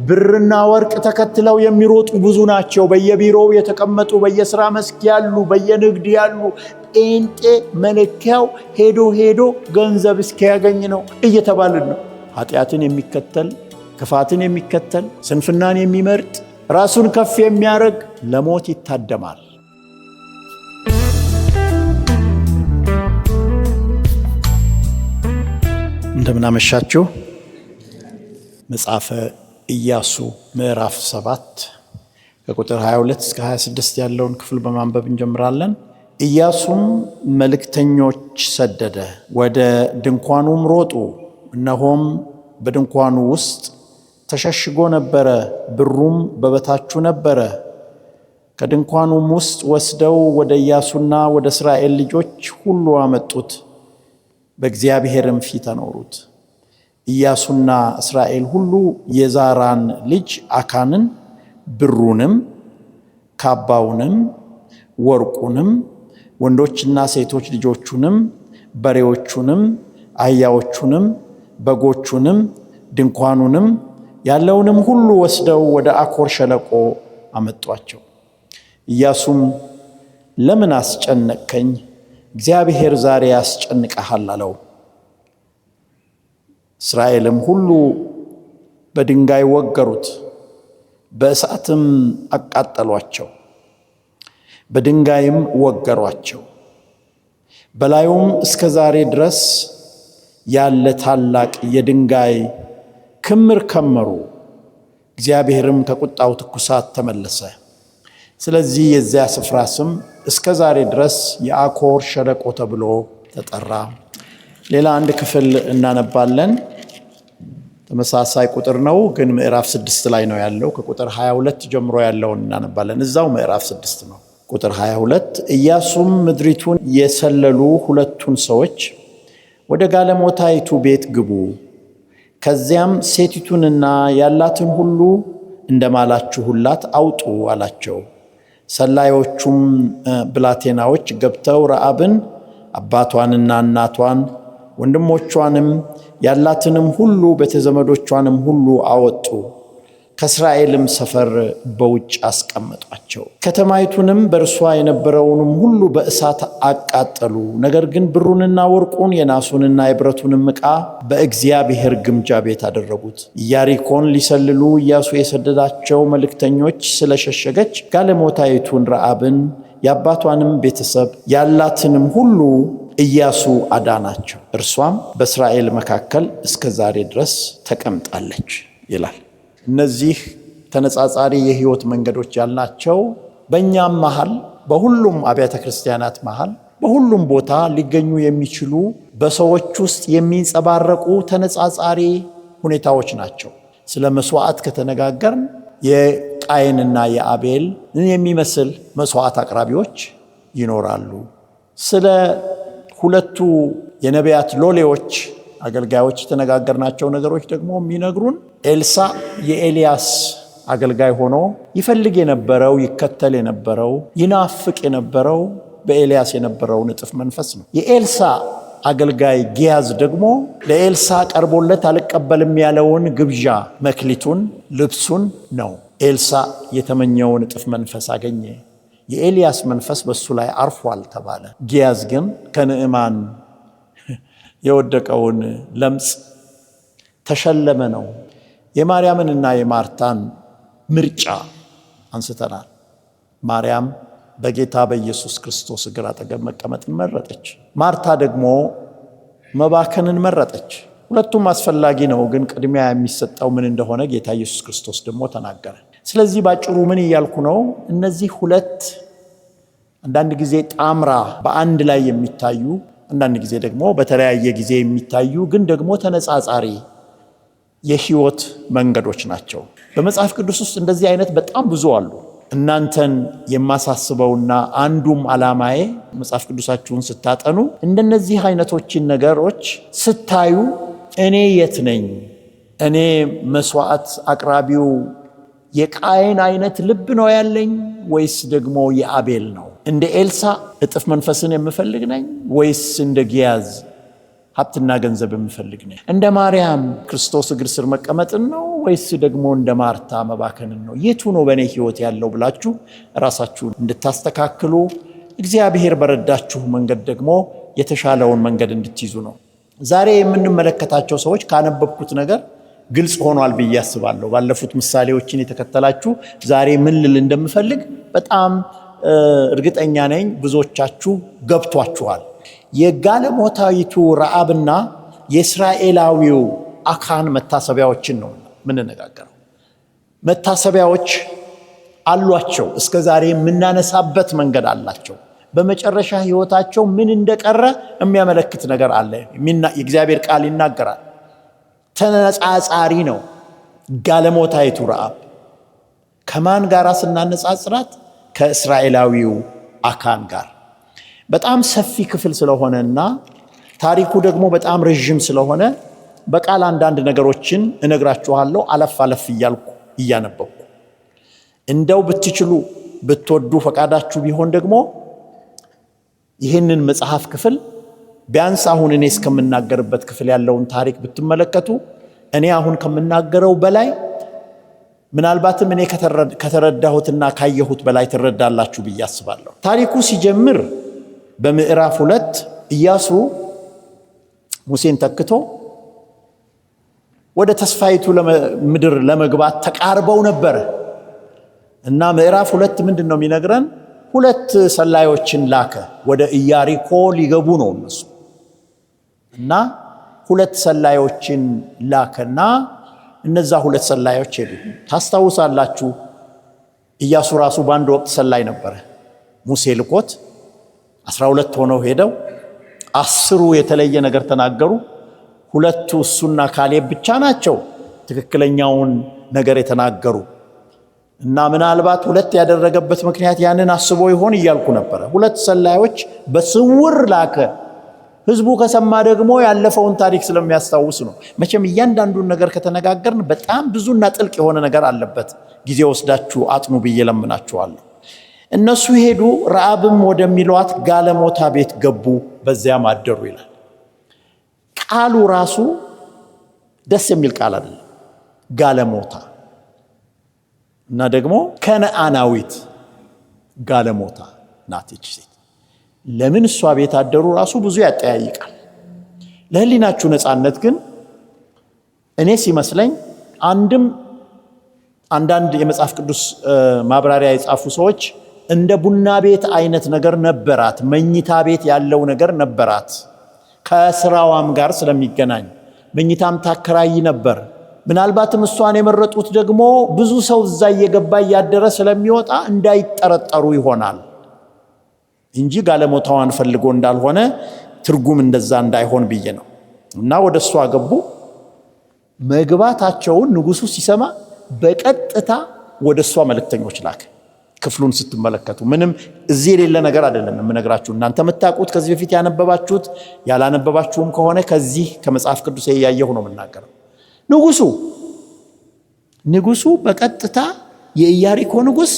ብርና ወርቅ ተከትለው የሚሮጡ ብዙ ናቸው። በየቢሮው የተቀመጡ፣ በየሥራ መስክ ያሉ፣ በየንግድ ያሉ። ጴንጤ መለኪያው ሄዶ ገንዘብ እስኪያገኝ ነው እየተባልን ነው። ኃጢአትን የሚከተል፣ ክፋትን የሚከተል፣ ስንፍናን የሚመርጥ፣ ራሱን ከፍ የሚያደርግ ለሞት ይታደማል። እንደምናመሻችሁ። መጽሐፈ ኢያሱ ምዕራፍ 7 ከቁጥር 22 እስከ 26 ያለውን ክፍል በማንበብ እንጀምራለን። ኢያሱም መልእክተኞች ሰደደ፣ ወደ ድንኳኑም ሮጡ። እነሆም በድንኳኑ ውስጥ ተሸሽጎ ነበረ፣ ብሩም በበታቹ ነበረ። ከድንኳኑም ውስጥ ወስደው ወደ ኢያሱና ወደ እስራኤል ልጆች ሁሉ አመጡት፣ በእግዚአብሔርም ፊት አኖሩት። ኢያሱና እስራኤል ሁሉ የዛራን ልጅ አካንን ብሩንም ካባውንም ወርቁንም ወንዶችና ሴቶች ልጆቹንም በሬዎቹንም አህያዎቹንም በጎቹንም ድንኳኑንም ያለውንም ሁሉ ወስደው ወደ አኮር ሸለቆ አመጧቸው። ኢያሱም ለምን አስጨነቅከኝ? እግዚአብሔር ዛሬ ያስጨንቀሃል አለው። እስራኤልም ሁሉ በድንጋይ ወገሩት፣ በእሳትም አቃጠሏቸው፣ በድንጋይም ወገሯቸው። በላዩም እስከ ዛሬ ድረስ ያለ ታላቅ የድንጋይ ክምር ከመሩ። እግዚአብሔርም ከቁጣው ትኩሳት ተመለሰ። ስለዚህ የዚያ ስፍራ ስም እስከ ዛሬ ድረስ የአኮር ሸለቆ ተብሎ ተጠራ። ሌላ አንድ ክፍል እናነባለን። ተመሳሳይ ቁጥር ነው፣ ግን ምዕራፍ 6 ላይ ነው ያለው። ከቁጥር 22 ጀምሮ ያለውን እናነባለን። እዛው ምዕራፍ 6 ነው። ቁጥር 22 ኢያሱም ምድሪቱን የሰለሉ ሁለቱን ሰዎች ወደ ጋለሞታይቱ ቤት ግቡ፣ ከዚያም ሴቲቱንና ያላትን ሁሉ እንደማላችሁላት አውጡ አላቸው። ሰላዮቹም ብላቴናዎች ገብተው ረዓብን አባቷንና እናቷን ወንድሞቿንም ያላትንም ሁሉ ቤተዘመዶቿንም ሁሉ አወጡ፣ ከእስራኤልም ሰፈር በውጭ አስቀመጧቸው። ከተማይቱንም በእርሷ የነበረውንም ሁሉ በእሳት አቃጠሉ። ነገር ግን ብሩንና ወርቁን የናሱንና የብረቱንም ዕቃ በእግዚአብሔር ግምጃ ቤት አደረጉት። ኢያሪኮን ሊሰልሉ ኢያሱ የሰደዳቸው መልእክተኞች ስለሸሸገች ጋለሞታይቱን ረዓብን የአባቷንም ቤተሰብ ያላትንም ሁሉ ኢያሱ አዳናቸው። እርሷም በእስራኤል መካከል እስከ ዛሬ ድረስ ተቀምጣለች ይላል። እነዚህ ተነጻጻሪ የህይወት መንገዶች ያልናቸው በእኛም መሃል፣ በሁሉም አብያተ ክርስቲያናት መሃል፣ በሁሉም ቦታ ሊገኙ የሚችሉ በሰዎች ውስጥ የሚንጸባረቁ ተነጻጻሪ ሁኔታዎች ናቸው። ስለ መስዋዕት ከተነጋገርን የቃየንና የአቤል የሚመስል መስዋዕት አቅራቢዎች ይኖራሉ። ስለ ሁለቱ የነቢያት ሎሌዎች አገልጋዮች የተነጋገርናቸው ነገሮች ደግሞ የሚነግሩን ኤልሳ የኤልያስ አገልጋይ ሆኖ ይፈልግ የነበረው፣ ይከተል የነበረው፣ ይናፍቅ የነበረው በኤልያስ የነበረውን እጥፍ መንፈስ ነው። የኤልሳ አገልጋይ ጊያዝ ደግሞ ለኤልሳ ቀርቦለት አልቀበልም ያለውን ግብዣ መክሊቱን፣ ልብሱን ነው። ኤልሳ የተመኘውን እጥፍ መንፈስ አገኘ። የኤልያስ መንፈስ በሱ ላይ አርፏል ተባለ። ጊያዝ ግን ከንዕማን የወደቀውን ለምጽ ተሸለመ ነው። የማርያምንና የማርታን ምርጫ አንስተናል። ማርያም በጌታ በኢየሱስ ክርስቶስ እግር አጠገብ መቀመጥን መረጠች። ማርታ ደግሞ መባከንን መረጠች። ሁለቱም አስፈላጊ ነው፣ ግን ቅድሚያ የሚሰጠው ምን እንደሆነ ጌታ ኢየሱስ ክርስቶስ ደግሞ ተናገረ። ስለዚህ ባጭሩ ምን እያልኩ ነው? እነዚህ ሁለት አንዳንድ ጊዜ ጣምራ በአንድ ላይ የሚታዩ፣ አንዳንድ ጊዜ ደግሞ በተለያየ ጊዜ የሚታዩ፣ ግን ደግሞ ተነጻጻሪ የህይወት መንገዶች ናቸው። በመጽሐፍ ቅዱስ ውስጥ እንደዚህ አይነት በጣም ብዙ አሉ። እናንተን የማሳስበውና አንዱም ዓላማዬ መጽሐፍ ቅዱሳችሁን ስታጠኑ እንደነዚህ አይነቶችን ነገሮች ስታዩ እኔ የት ነኝ? እኔ መስዋዕት አቅራቢው የቃየን አይነት ልብ ነው ያለኝ ወይስ ደግሞ የአቤል ነው? እንደ ኤልሳ እጥፍ መንፈስን የምፈልግ ነኝ ወይስ እንደ ጊያዝ ሀብትና ገንዘብ የምፈልግ ነኝ። እንደ ማርያም ክርስቶስ እግር ስር መቀመጥን ነው ወይስ ደግሞ እንደ ማርታ መባከንን ነው? የቱ ነው በእኔ ህይወት ያለው ብላችሁ ራሳችሁን እንድታስተካክሉ እግዚአብሔር በረዳችሁ መንገድ ደግሞ የተሻለውን መንገድ እንድትይዙ ነው። ዛሬ የምንመለከታቸው ሰዎች ካነበብኩት ነገር ግልጽ ሆኗል ብዬ አስባለሁ። ባለፉት ምሳሌዎችን የተከተላችሁ ዛሬ ምን ልል እንደምፈልግ በጣም እርግጠኛ ነኝ ብዙዎቻችሁ ገብቷችኋል። የጋለሞታይቱ ረዓብና የእስራኤላዊው አካን መታሰቢያዎችን ነው የምንነጋገረው። መታሰቢያዎች አሏቸው፣ እስከ ዛሬ የምናነሳበት መንገድ አላቸው። በመጨረሻ ህይወታቸው ምን እንደቀረ የሚያመለክት ነገር አለ። የእግዚአብሔር ቃል ይናገራል። ተነጻጻሪ ነው። ጋለሞታይቱ ረዓብ ከማን ጋር ስናነጻጽራት? ከእስራኤላዊው አካን ጋር። በጣም ሰፊ ክፍል ስለሆነና ታሪኩ ደግሞ በጣም ረጅም ስለሆነ በቃል አንዳንድ ነገሮችን እነግራችኋለሁ፣ አለፍ አለፍ እያልኩ እያነበብኩ። እንደው ብትችሉ ብትወዱ ፈቃዳችሁ ቢሆን ደግሞ ይህንን መጽሐፍ ክፍል ቢያንስ አሁን እኔ እስከምናገርበት ክፍል ያለውን ታሪክ ብትመለከቱ እኔ አሁን ከምናገረው በላይ ምናልባትም እኔ ከተረዳሁትና ካየሁት በላይ ትረዳላችሁ ብዬ አስባለሁ። ታሪኩ ሲጀምር በምዕራፍ 2 ኢያሱ ሙሴን ተክቶ ወደ ተስፋይቱ ምድር ለመግባት ተቃርበው ነበር እና ምዕራፍ 2 ምንድነው የሚነግረን? 2 ሰላዮችን ላከ። ወደ ኢያሪኮ ሊገቡ ነው እነሱ እና 2 ሰላዮችን ላከና እነዛ 2 ሰላዮች ሄዱ። ታስታውሳላችሁ፣ ኢያሱ ራሱ በአንድ ወቅት ሰላይ ነበረ። ሙሴ ልኮት 12 ሆነው ሄደው 10 የተለየ ነገር ተናገሩ። 2 እሱና ካሌብ ብቻ ናቸው ትክክለኛውን ነገር የተናገሩ እና ምናልባት 2 ያደረገበት ምክንያት ያንን አስቦ ይሆን እያልኩ ነበረ። 2 ሰላዮች በስውር ላከ። ህዝቡ ከሰማ ደግሞ ያለፈውን ታሪክ ስለሚያስታውስ ነው። መቼም እያንዳንዱን ነገር ከተነጋገርን በጣም ብዙና ጥልቅ የሆነ ነገር አለበት። ጊዜ ወስዳችሁ አጥኑ ብዬ ለምናችኋለሁ። እነሱ ሄዱ፣ ረዓብም ወደሚሏት ጋለሞታ ቤት ገቡ፣ በዚያም አደሩ ይላል። ቃሉ ራሱ ደስ የሚል ቃል አይደለም። ጋለሞታ እና ደግሞ ከነዓናዊት ጋለሞታ ናት ይህች ሴት። ለምን እሷ ቤት አደሩ ራሱ ብዙ ያጠያይቃል። ለህሊናችሁ ነፃነት ግን እኔ ሲመስለኝ አንዳንድ የመጽሐፍ ቅዱስ ማብራሪያ የጻፉ ሰዎች እንደ ቡና ቤት አይነት ነገር ነበራት፣ መኝታ ቤት ያለው ነገር ነበራት። ከስራዋም ጋር ስለሚገናኝ መኝታም ታከራይ ነበር። ምናልባትም እሷን የመረጡት ደግሞ ብዙ ሰው እዛ እየገባ እያደረ ስለሚወጣ እንዳይጠረጠሩ ይሆናል እንጂ ጋለሞታዋን ፈልጎ እንዳልሆነ ትርጉም እንደዛ እንዳይሆን ብዬ ነው። እና ወደ እሷ ገቡ። መግባታቸውን ንጉሱ ሲሰማ በቀጥታ ወደ እሷ መልእክተኞች ላከ። ክፍሉን ስትመለከቱ ምንም እዚህ የሌለ ነገር አይደለም የምነግራችሁ። እናንተ የምታውቁት ከዚህ በፊት ያነበባችሁት፣ ያላነበባችሁም ከሆነ ከዚህ ከመጽሐፍ ቅዱስ ያያየሁ ነው የምናገረው። ንጉሱ በቀጥታ የኢያሪኮ ንጉስ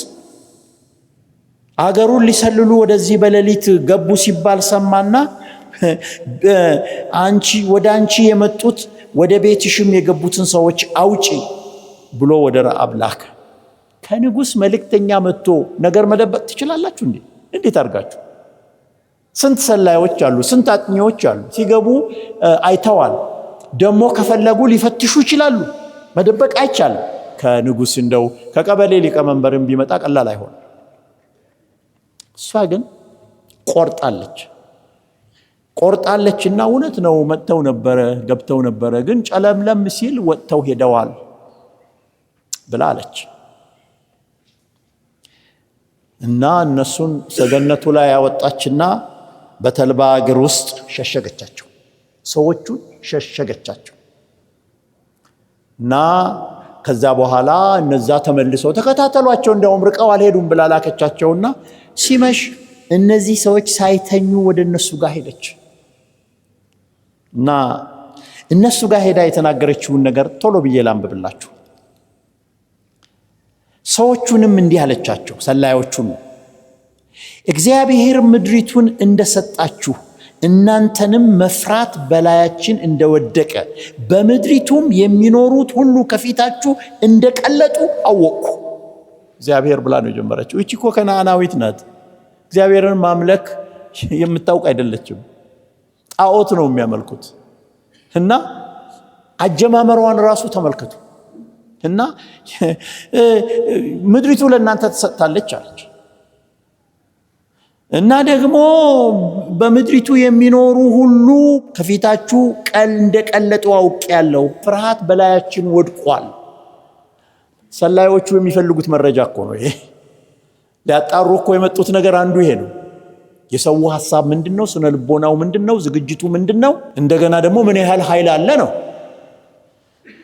አገሩን ሊሰልሉ ወደዚህ በሌሊት ገቡ ሲባል ሰማና ወደ አንቺ የመጡት ወደ ቤትሽም የገቡትን ሰዎች አውጪ ብሎ ወደ ረዓብ ላከ። ከንጉስ መልእክተኛ መጥቶ ነገር መደበቅ ትችላላችሁ እንዴ? እንዴት አድርጋችሁ? ስንት ሰላዮች አሉ፣ ስንት አጥኚዎች አሉ። ሲገቡ አይተዋል። ደሞ ከፈለጉ ሊፈትሹ ይችላሉ። መደበቅ አይቻልም። ከንጉስ እንደው ከቀበሌ ሊቀመንበርም ቢመጣ ቀላል አይሆን። እሷ ግን ቆርጣለችና እውነት ነው መጥተው ነበረ፣ ገብተው ነበረ፣ ግን ጨለምለም ሲል ወጥተው ሄደዋል ብላ አለች። እና እነሱን ሰገነቱ ላይ ያወጣችና በተልባ እግር ውስጥ ሸሸገቻቸው። ሰዎቹን ሸሸገቻቸው። እና ከዛ በኋላ እነዛ ተመልሰው ተከታተሏቸው፣ እንደውም ርቀው አልሄዱም ብላ ላከቻቸውና ሲመሽ እነዚህ ሰዎች ሳይተኙ ወደ እነሱ ጋር ሄደች። እና እነሱ ጋር ሄዳ የተናገረችውን ነገር ቶሎ ብዬ ላንብብላችሁ። ሰዎቹንም እንዲህ አለቻቸው፣ ሰላዮቹን፣ እግዚአብሔር ምድሪቱን እንደሰጣችሁ እናንተንም መፍራት በላያችን እንደወደቀ በምድሪቱም የሚኖሩት ሁሉ ከፊታችሁ እንደቀለጡ አወቅኩ። እግዚአብሔር ብላ ነው የጀመረችው። እቺ እኮ ከነዓናዊት ናት። እግዚአብሔርን ማምለክ የምታውቅ አይደለችም። ጣዖት ነው የሚያመልኩት። እና አጀማመሯን ራሱ ተመልከቱ። እና ምድሪቱ ለእናንተ ተሰጥታለች አለች። እና ደግሞ በምድሪቱ የሚኖሩ ሁሉ ከፊታችሁ እንደቀለጡ አውቄአለሁ። ፍርሃት በላያችን ወድቋል። ሰላዮቹ የሚፈልጉት መረጃ እኮ ነው ይሄ። ሊያጣሩ እኮ የመጡት ነገር አንዱ ይሄ ነው። የሰው ሐሳብ ምንድነው? ስነ ልቦናው ምንድነው? ዝግጅቱ ምንድነው? እንደገና ደግሞ ምን ያህል ኃይል አለ ነው።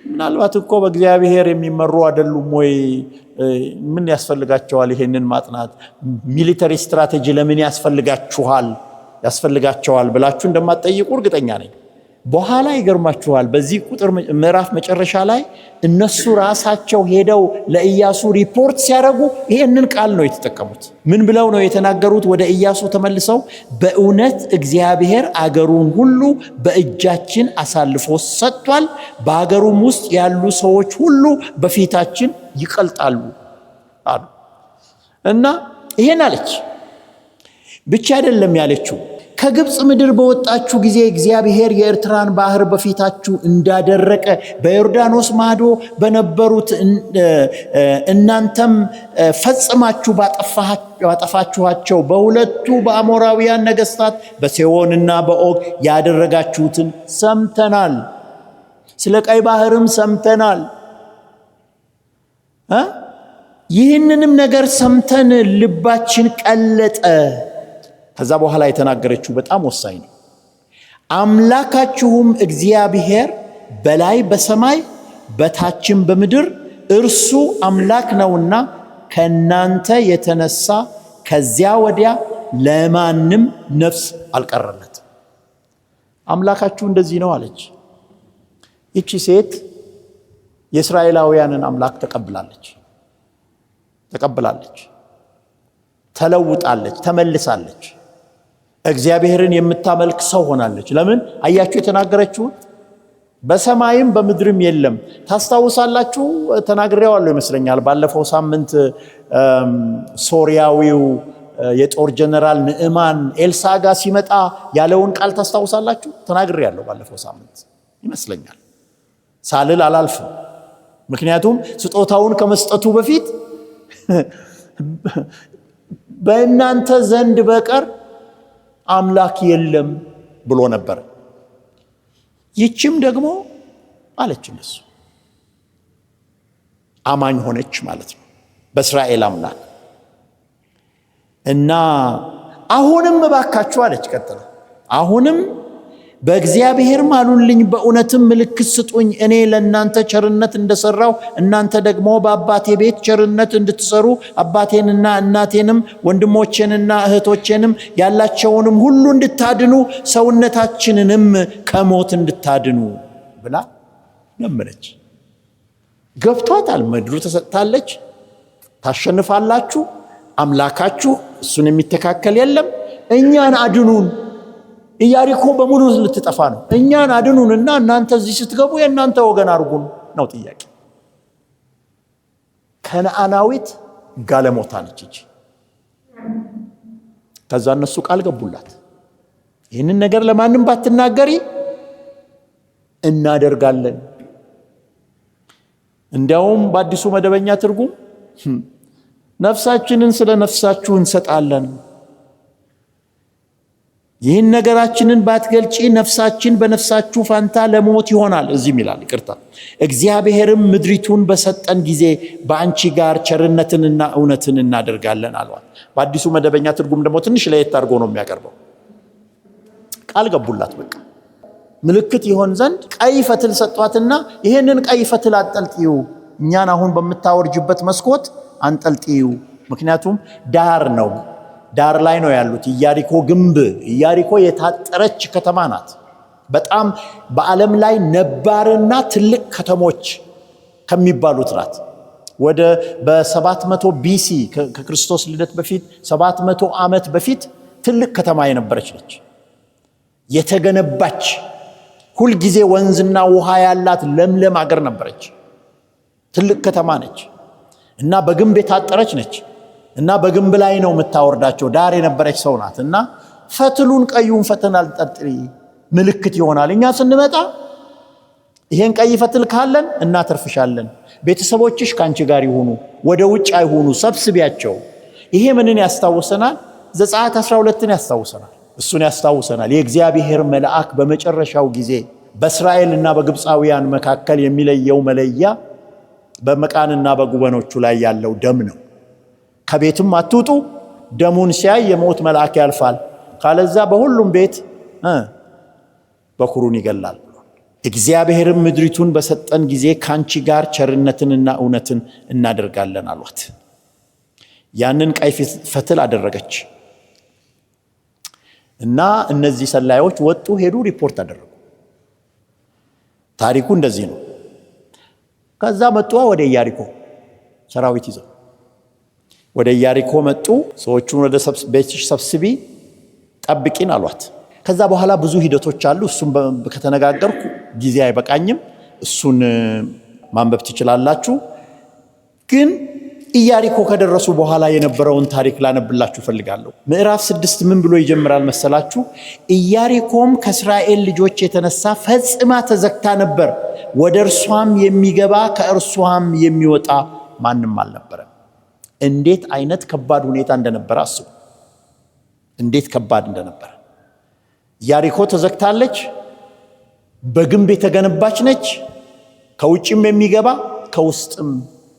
ምናልባት እኮ በእግዚአብሔር የሚመሩ አይደሉም ወይ? ምን ያስፈልጋቸዋል ይሄንን ማጥናት? ሚሊተሪ ስትራቴጂ ለምን ያስፈልጋቸዋል ብላችሁ እንደማትጠይቁ እርግጠኛ ነኝ። በኋላ ይገርማችኋል። በዚህ ቁጥር ምዕራፍ መጨረሻ ላይ እነሱ ራሳቸው ሄደው ለኢያሱ ሪፖርት ሲያደርጉ ይሄንን ቃል ነው የተጠቀሙት። ምን ብለው ነው የተናገሩት? ወደ ኢያሱ ተመልሰው በእውነት እግዚአብሔር አገሩን ሁሉ በእጃችን አሳልፎ ሰጥቷል፣ በአገሩም ውስጥ ያሉ ሰዎች ሁሉ በፊታችን ይቀልጣሉ አሉ። እና ይሄን አለች። ብቻ አይደለም ያለችው፣ ከግብፅ ምድር በወጣችሁ ጊዜ እግዚአብሔር የኤርትራን ባህር በፊታችሁ እንዳደረቀ በዮርዳኖስ ማዶ በነበሩት እናንተም ፈጽማችሁ ባጠፋችኋቸው በሁለቱ በአሞራውያን ነገሥታት በሴዎንና በኦግ ያደረጋችሁትን ሰምተናል። ስለ ቀይ ባህርም ሰምተናል። ይህንንም ነገር ሰምተን ልባችን ቀለጠ። ከዛ በኋላ የተናገረችው በጣም ወሳኝ ነው። አምላካችሁም እግዚአብሔር በላይ በሰማይ በታችም በምድር እርሱ አምላክ ነውና ከናንተ የተነሳ ከዚያ ወዲያ ለማንም ነፍስ አልቀረለት። አምላካችሁ እንደዚህ ነው አለች። ይቺ ሴት የእስራኤላውያንን አምላክ ተቀብላለች፣ ተለውጣለች፣ ተመልሳለች። እግዚአብሔርን የምታመልክ ሰው ሆናለች። ለምን? አያችሁ የተናገረችውን በሰማይም በምድርም የለም። ታስታውሳላችሁ፣ ተናግሬዋለሁ ይመስለኛል ባለፈው ሳምንት ሶሪያዊው የጦር ጀነራል ንዕማን ኤልሳ ጋር ሲመጣ ያለውን ቃል ታስታውሳላችሁ። ተናግሬያለሁ ባለፈው ሳምንት ይመስለኛል። ሳልል አላልፍም። ምክንያቱም ስጦታውን ከመስጠቱ በፊት በእናንተ ዘንድ በቀር አምላክ የለም ብሎ ነበር። ይችም ደግሞ አለች እነሱ አማኝ ሆነች ማለት ነው በእስራኤል አምላክ። እና አሁንም እባካችሁ አለች ቀጥላ፣ አሁንም በእግዚአብሔር ማሉልኝ፣ በእውነትም ምልክት ስጡኝ። እኔ ለእናንተ ቸርነት እንደሰራው እናንተ ደግሞ በአባቴ ቤት ቸርነት እንድትሰሩ አባቴንና እናቴንም ወንድሞቼንና እህቶቼንም ያላቸውንም ሁሉ እንድታድኑ ሰውነታችንንም ከሞት እንድታድኑ ብላ ለመነች። ገብቷታል። ምድሩ ተሰጥታለች። ታሸንፋላችሁ። አምላካችሁ እሱን የሚተካከል የለም። እኛን አድኑን። ኢያሪኮ በሙሉ ልትጠፋ ነው። እኛን አድኑንና እናንተ እዚህ ስትገቡ የእናንተ ወገን አድርጉን ነው ጥያቄ። ከነዓናዊት ጋለሞታ ነች እቺ። ከዛ እነሱ ቃል ገቡላት፣ ይህንን ነገር ለማንም ባትናገሪ እናደርጋለን። እንዲያውም በአዲሱ መደበኛ ትርጉም ነፍሳችንን ስለ ነፍሳችሁ እንሰጣለን፣ ይህን ነገራችንን ባትገልጪ ነፍሳችን በነፍሳችሁ ፋንታ ለሞት ይሆናል። እዚህም ይላል ይቅርታ፣ እግዚአብሔርም ምድሪቱን በሰጠን ጊዜ በአንቺ ጋር ቸርነትንና እውነትን እናደርጋለን አሏት። በአዲሱ መደበኛ ትርጉም ደግሞ ትንሽ ለየት አድርጎ ነው የሚያቀርበው። ቃል ገቡላት። በቃ ምልክት ይሆን ዘንድ ቀይ ፈትል ሰጧትና ይሄንን ቀይ ፈትል አንጠልጥዩ፣ እኛን አሁን በምታወርጅበት መስኮት አንጠልጥዩ። ምክንያቱም ዳር ነው፣ ዳር ላይ ነው ያሉት። ኢያሪኮ ግንብ፣ ኢያሪኮ የታጠረች ከተማ ናት። በጣም በዓለም ላይ ነባርና ትልቅ ከተሞች ከሚባሉት ናት። ወደ በ700 ቢሲ ከክርስቶስ ልደት በፊት 700 ዓመት በፊት ትልቅ ከተማ የነበረች ነች። የተገነባች ሁል ጊዜ ወንዝና ውሃ ያላት ለምለም አገር ነበረች። ትልቅ ከተማ ነች እና በግንብ የታጠረች ነች እና በግንብ ላይ ነው የምታወርዳቸው። ዳር የነበረች ሰው ናት እና ፈትሉን ቀዩን ፈትል አልጠርጥሪ ምልክት ይሆናል። እኛ ስንመጣ ይሄን ቀይ ፈትል ካለን እናተርፍሻለን፣ ቤተሰቦችሽ ካንቺ ጋር ይሁኑ፣ ወደ ውጭ አይሁኑ፣ ሰብስቢያቸው። ይሄ ምንን ያስታውሰናል? ዘጸአት 12ን ያስታውሰናል። እሱን ያስታውሰናል። የእግዚአብሔር መልአክ በመጨረሻው ጊዜ በእስራኤልና በግብፃውያን መካከል የሚለየው መለያ በመቃንና በጉበኖቹ ላይ ያለው ደም ነው። ከቤትም አትውጡ፣ ደሙን ሲያይ የሞት መልአክ ያልፋል፣ ካለዛ በሁሉም ቤት በኩሩን ይገላል። እግዚአብሔርም ምድሪቱን በሰጠን ጊዜ ካንቺ ጋር ቸርነትንና እውነትን እናደርጋለን አሏት። ያንን ቀይ ፈትል አደረገች እና እነዚህ ሰላዮች ወጡ፣ ሄዱ፣ ሪፖርት አደረጉ። ታሪኩ እንደዚህ ነው። ከዛ መጡ ወደ ኢያሪኮ ሰራዊት ይዘው ወደ ኢያሪኮ መጡ። ሰዎቹን ወደ ቤትሽ ሰብስቢ ጠብቂን አሏት። ከዛ በኋላ ብዙ ሂደቶች አሉ። እሱን ከተነጋገርኩ ጊዜ አይበቃኝም። እሱን ማንበብ ትችላላችሁ። ግን ኢያሪኮ ከደረሱ በኋላ የነበረውን ታሪክ ላነብላችሁ ፈልጋለሁ። ምዕራፍ 6 ምን ብሎ ይጀምራል መሰላችሁ? ኢያሪኮም ከእስራኤል ልጆች የተነሳ ፈጽማ ተዘግታ ነበር፣ ወደ እርሷም የሚገባ ከእርሷም የሚወጣ ማንም አልነበረም። እንዴት አይነት ከባድ ሁኔታ እንደነበረ አስቡ። እንዴት ከባድ እንደነበረ። ኢያሪኮ ተዘግታለች፣ በግንብ የተገነባች ነች። ከውጭም የሚገባ ከውስጥም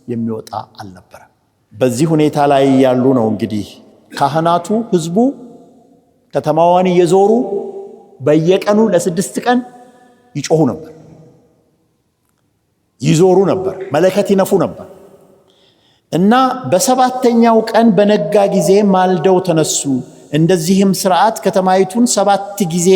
የሚወጣ አልነበረም። በዚህ ሁኔታ ላይ ያሉ ነው እንግዲህ ካህናቱ፣ ህዝቡ ከተማዋን እየዞሩ በየቀኑ ለ6 ቀን ይጮሁ ነበር፣ ይዞሩ ነበር፣ መለከት ይነፉ ነበር እና በሰባተኛው ቀን በነጋ ጊዜ ማልደው ተነሱ። እንደዚህም ሥርዓት ከተማይቱን 7 ጊዜ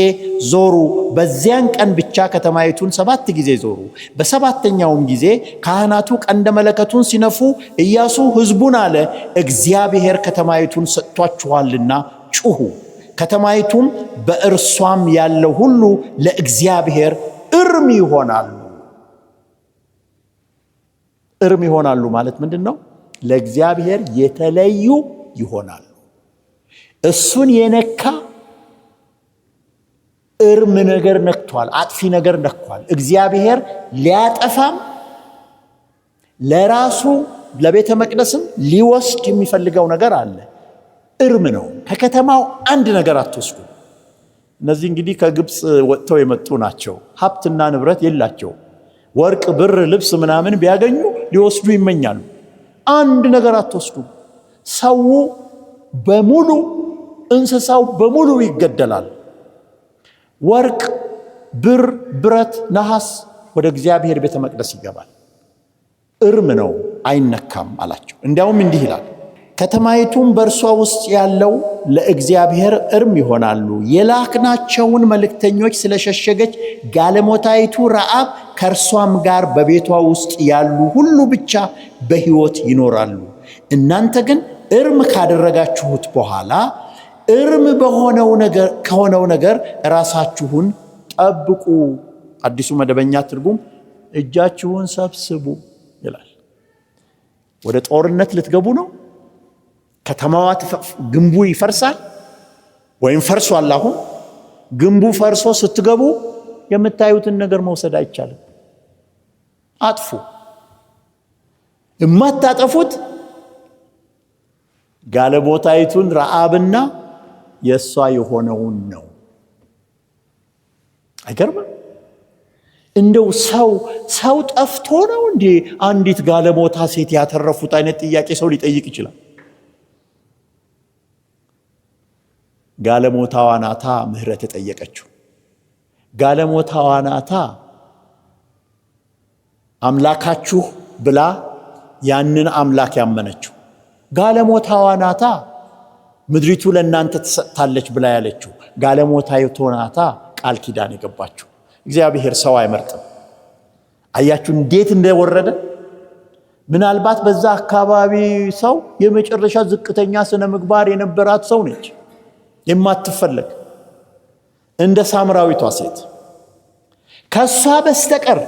ዞሩ። በዚያን ቀን ብቻ ከተማይቱን 7 ጊዜ ዞሩ። በሰባተኛውም ጊዜ ካህናቱ ቀንደ መለከቱን ሲነፉ ኢያሱ ሕዝቡን አለ፣ እግዚአብሔር ከተማይቱን ሰጥቷችኋልና ጩኹ፣ ከተማይቱም በእርሷም ያለው ሁሉ ለእግዚአብሔር እርም ይሆናሉ። እርም ይሆናሉ ማለት ምንድን ነው? ለእግዚአብሔር የተለዩ ይሆናሉ። እሱን የነካ እርም ነገር ነክቷል፣ አጥፊ ነገር ነክቷል። እግዚአብሔር ሊያጠፋም ለራሱ ለቤተ መቅደስም ሊወስድ የሚፈልገው ነገር አለ። እርም ነው። ከከተማው አንድ ነገር አትወስዱ። እነዚህ እንግዲህ ከግብፅ ወጥተው የመጡ ናቸው። ሀብትና ንብረት የላቸው። ወርቅ፣ ብር፣ ልብስ ምናምን ቢያገኙ ሊወስዱ ይመኛሉ። አንድ ነገር አትወስዱ። ሰው በሙሉ እንስሳው በሙሉ ይገደላል። ወርቅ፣ ብር፣ ብረት፣ ነሐስ ወደ እግዚአብሔር ቤተ መቅደስ ይገባል። እርም ነው፣ አይነካም አላቸው። እንዲያውም እንዲህ ይላል፣ ከተማይቱም በእርሷ ውስጥ ያለው ለእግዚአብሔር እርም ይሆናሉ። የላክናቸውን መልእክተኞች ስለሸሸገች ጋለሞታይቱ ረዓብ ከእርሷም ጋር በቤቷ ውስጥ ያሉ ሁሉ ብቻ በሕይወት ይኖራሉ። እናንተ ግን እርም ካደረጋችሁት በኋላ እርም ከሆነው ነገር ራሳችሁን ጠብቁ። አዲሱ መደበኛ ትርጉም እጃችሁን ሰብስቡ ይላል። ወደ ጦርነት ልትገቡ ነው። ከተማዋ ግንቡ ይፈርሳል ወይም ፈርሷል። አሁን ግንቡ ፈርሶ ስትገቡ የምታዩትን ነገር መውሰድ አይቻልም። አጥፉ። የማታጠፉት ጋለሞታይቱን ረዓብና የእሷ የሆነውን ነው። አይገርምም? እንደው ሰው ጠፍቶ ነው እንዴ አንዲት ጋለሞታ ሴት ያተረፉት አይነት ጥያቄ ሰው ሊጠይቅ ይችላል። ጋለሞታዋ ናታ ምህረት የጠየቀችው። ጋለሞታዋ ናታ አምላካችሁ ብላ ያንን አምላክ ያመነችው። ጋለሞታዋ ናታ ምድሪቱ ለእናንተ ተሰጥታለች ብላ ያለችው። ጋለሞታይቱ ናታ ቃል ኪዳን የገባችው። እግዚአብሔር ሰው አይመርጥም። አያችሁ እንዴት እንደወረደ። ምናልባት በዛ አካባቢ ሰው የመጨረሻ ዝቅተኛ ስነ ምግባር የነበራት ሰው ነች፣ የማትፈለግ እንደ ሳምራዊቷ ሴት ከሷ በስተቀር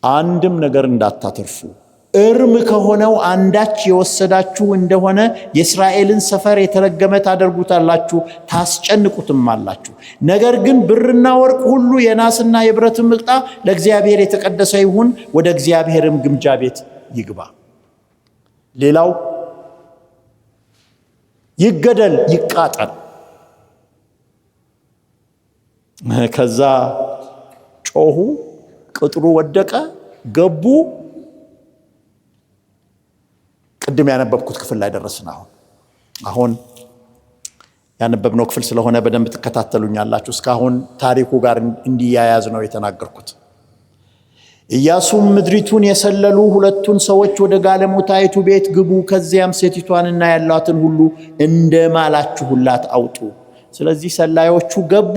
አንድም ነገር እንዳታተርፉ እርም ከሆነው አንዳች የወሰዳችሁ እንደሆነ የእስራኤልን ሰፈር የተረገመ ታደርጉታላችሁ፣ ታስጨንቁትም አላችሁ። ነገር ግን ብርና ወርቅ ሁሉ የናስና የብረትም ዕቃ ለእግዚአብሔር የተቀደሰ ይሁን፣ ወደ እግዚአብሔርም ግምጃ ቤት ይግባ። ሌላው ይገደል፣ ይቃጠል። ከዛ ጮሁ፣ ቅጥሩ ወደቀ፣ ገቡ። ቅድም ያነበብኩት ክፍል ላይ ደረስን። አሁን ያነበብነው ክፍል ስለሆነ በደንብ ትከታተሉኛላችሁ። እስካሁን ታሪኩ ጋር እንዲያያዝ ነው የተናገርኩት። ኢያሱም ምድሪቱን የሰለሉ ሁለቱን ሰዎች ወደ ጋለሞታይቱ ቤት ግቡ፣ ከዚያም ሴቲቷንና ያሏትን ሁሉ እንደማላችሁላት አውጡ። ስለዚህ ሰላዮቹ ገቡ።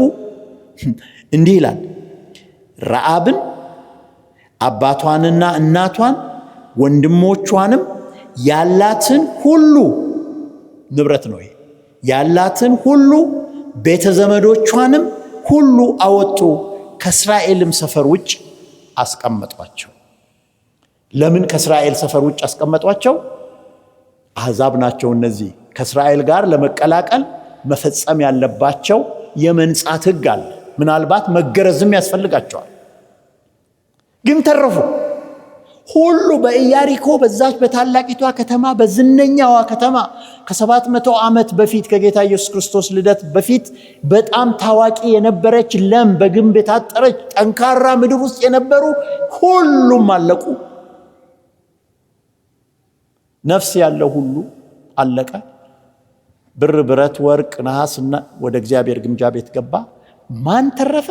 እንዲህ ይላል፣ ረዓብን አባቷንና እናቷን ወንድሞቿንም ያላትን ሁሉ ንብረት ነው ያላትን ሁሉ ቤተ ዘመዶቿንም ሁሉ አወጡ፣ ከእስራኤልም ሰፈር ውጭ አስቀመጧቸው። ለምን ከእስራኤል ሰፈር ውጭ አስቀመጧቸው? አሕዛብ ናቸው እነዚህ። ከእስራኤል ጋር ለመቀላቀል መፈጸም ያለባቸው የመንጻት ሕግ አለ። ምናልባት መገረዝም ያስፈልጋቸዋል። ግን ተረፉ። ሁሉ በኢያሪኮ በዛች በታላቂቷ ከተማ በዝነኛዋ ከተማ ከ700 ዓመት በፊት ከጌታ ኢየሱስ ክርስቶስ ልደት በፊት በጣም ታዋቂ የነበረች ለም በግንብ የታጠረች ጠንካራ ምድር ውስጥ የነበሩ ሁሉም አለቁ። ነፍስ ያለው ሁሉ አለቀ። ብር፣ ብረት፣ ወርቅ፣ ነሐስና ወደ እግዚአብሔር ግምጃ ቤት ገባ። ማን ተረፈ?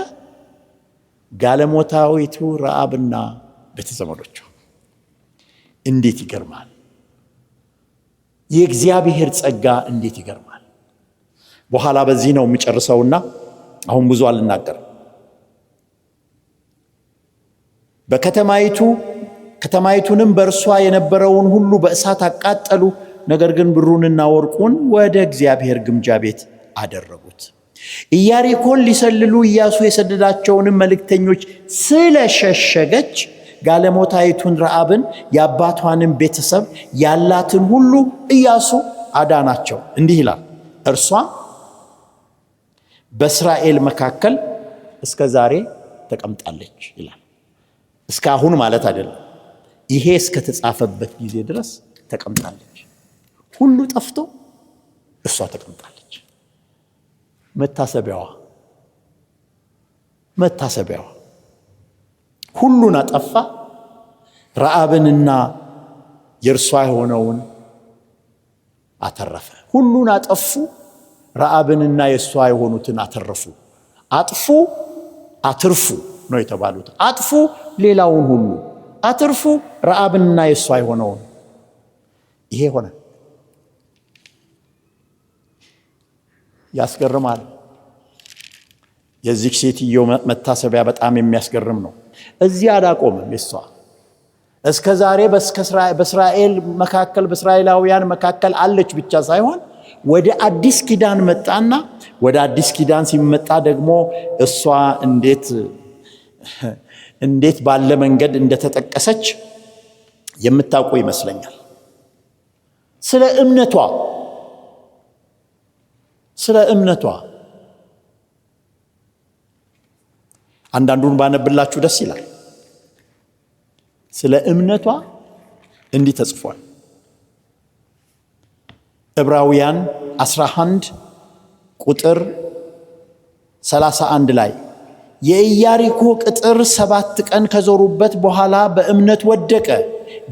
ጋለሞታዊቱ ረዓብና ቤተዘመዶቿ። እንዴት ይገርማል! የእግዚአብሔር ጸጋ እንዴት ይገርማል! በኋላ በዚህ ነው የሚጨርሰውና አሁን ብዙ አልናገርም። ከተማይቱንም በእርሷ የነበረውን ሁሉ በእሳት አቃጠሉ። ነገር ግን ብሩንና ወርቁን ወደ እግዚአብሔር ግምጃ ቤት አደረጉት። ኢያሪኮን ሊሰልሉ ኢያሱ የሰደዳቸውንም መልእክተኞች ስለሸሸገች ጋለሞታይቱን ረዓብን የአባቷንም ቤተሰብ ያላትን ሁሉ ኢያሱ አዳናቸው። እንዲህ ይላል፣ እርሷ በእስራኤል መካከል እስከ ዛሬ ተቀምጣለች ይላል። እስካሁን ማለት አይደለም፣ ይሄ እስከ ተጻፈበት ጊዜ ድረስ ተቀምጣለች። ሁሉ ጠፍቶ እሷ ተቀምጣለች። መታሰቢያዋ ሁሉን አጠፋ። ረዓብንና የእርሷ የሆነውን አተረፈ። ሁሉን አጠፉ፣ ረዓብንና የእሷ የሆኑትን አተረፉ። አጥፉ፣ አትርፉ ነው የተባሉት። አጥፉ ሌላውን ሁሉ፣ አትርፉ ረዓብንና የእሷ የሆነውን። ይሄ ሆነ። ያስገርማል። የዚህ ሴትዮ መታሰቢያ በጣም የሚያስገርም ነው። እዚህ አላቆምም። የሷ እስከ ዛሬ በእስራኤል መካከል በእስራኤላውያን መካከል አለች ብቻ ሳይሆን ወደ አዲስ ኪዳን መጣና ወደ አዲስ ኪዳን ሲመጣ ደግሞ እሷ እንዴት ባለ መንገድ እንደተጠቀሰች የምታውቁ ይመስለኛል። ስለ እምነቷ አንዳንዱን ባነብላችሁ ደስ ይላል። ስለ እምነቷ እንዲህ ተጽፏል። ዕብራውያን 11 ቁጥር 31 ላይ የኢያሪኮ ቅጥር 7 ቀን ከዞሩበት በኋላ በእምነት ወደቀ፣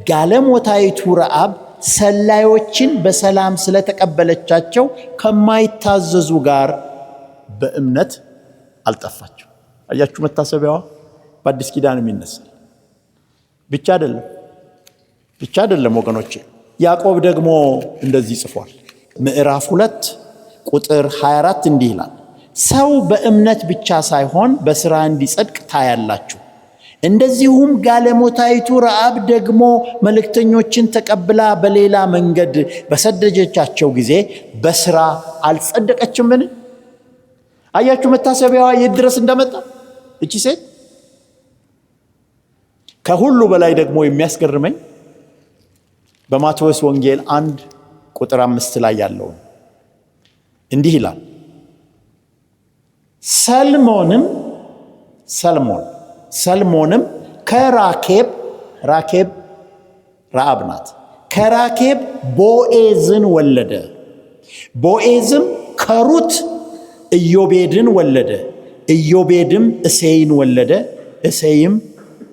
ጋለሞታይቱ ረዓብ ሰላዮችን በሰላም ስለተቀበለቻቸው ከማይታዘዙ ጋር በእምነት አልጠፋቸው። አያችሁ፣ መታሰቢያዋ በአዲስ ኪዳን የሚነሳል ብቻ አይደለም ወገኖቼ። ያዕቆብ ደግሞ እንደዚህ ጽፏል። ምዕራፍ 2 ቁጥር 24 እንዲህ ይላል፣ ሰው በእምነት ብቻ ሳይሆን በሥራ እንዲጸድቅ ታያላችሁ። እንደዚሁም ጋለሞታይቱ ረዓብ ደግሞ መልእክተኞችን ተቀብላ በሌላ መንገድ በሰደደቻቸው ጊዜ በስራ አልጸደቀችምን? አያችሁ መታሰቢያዋ የት ድረስ እንደመጣ እቺ ሴት። ከሁሉ በላይ ደግሞ የሚያስገርመኝ በማቴዎስ ወንጌል 1:5 ላይ ያለው እንዲህ ይላል፣ ሰልሞንም ከራኬብ ረዓብ ናት፣ ከራኬብ ቦዔዝን ወለደ። ቦዔዝም ከሩት ኢዮቤድን ወለደ። ኢዮቤድም እሴይን ወለደ። እሴይም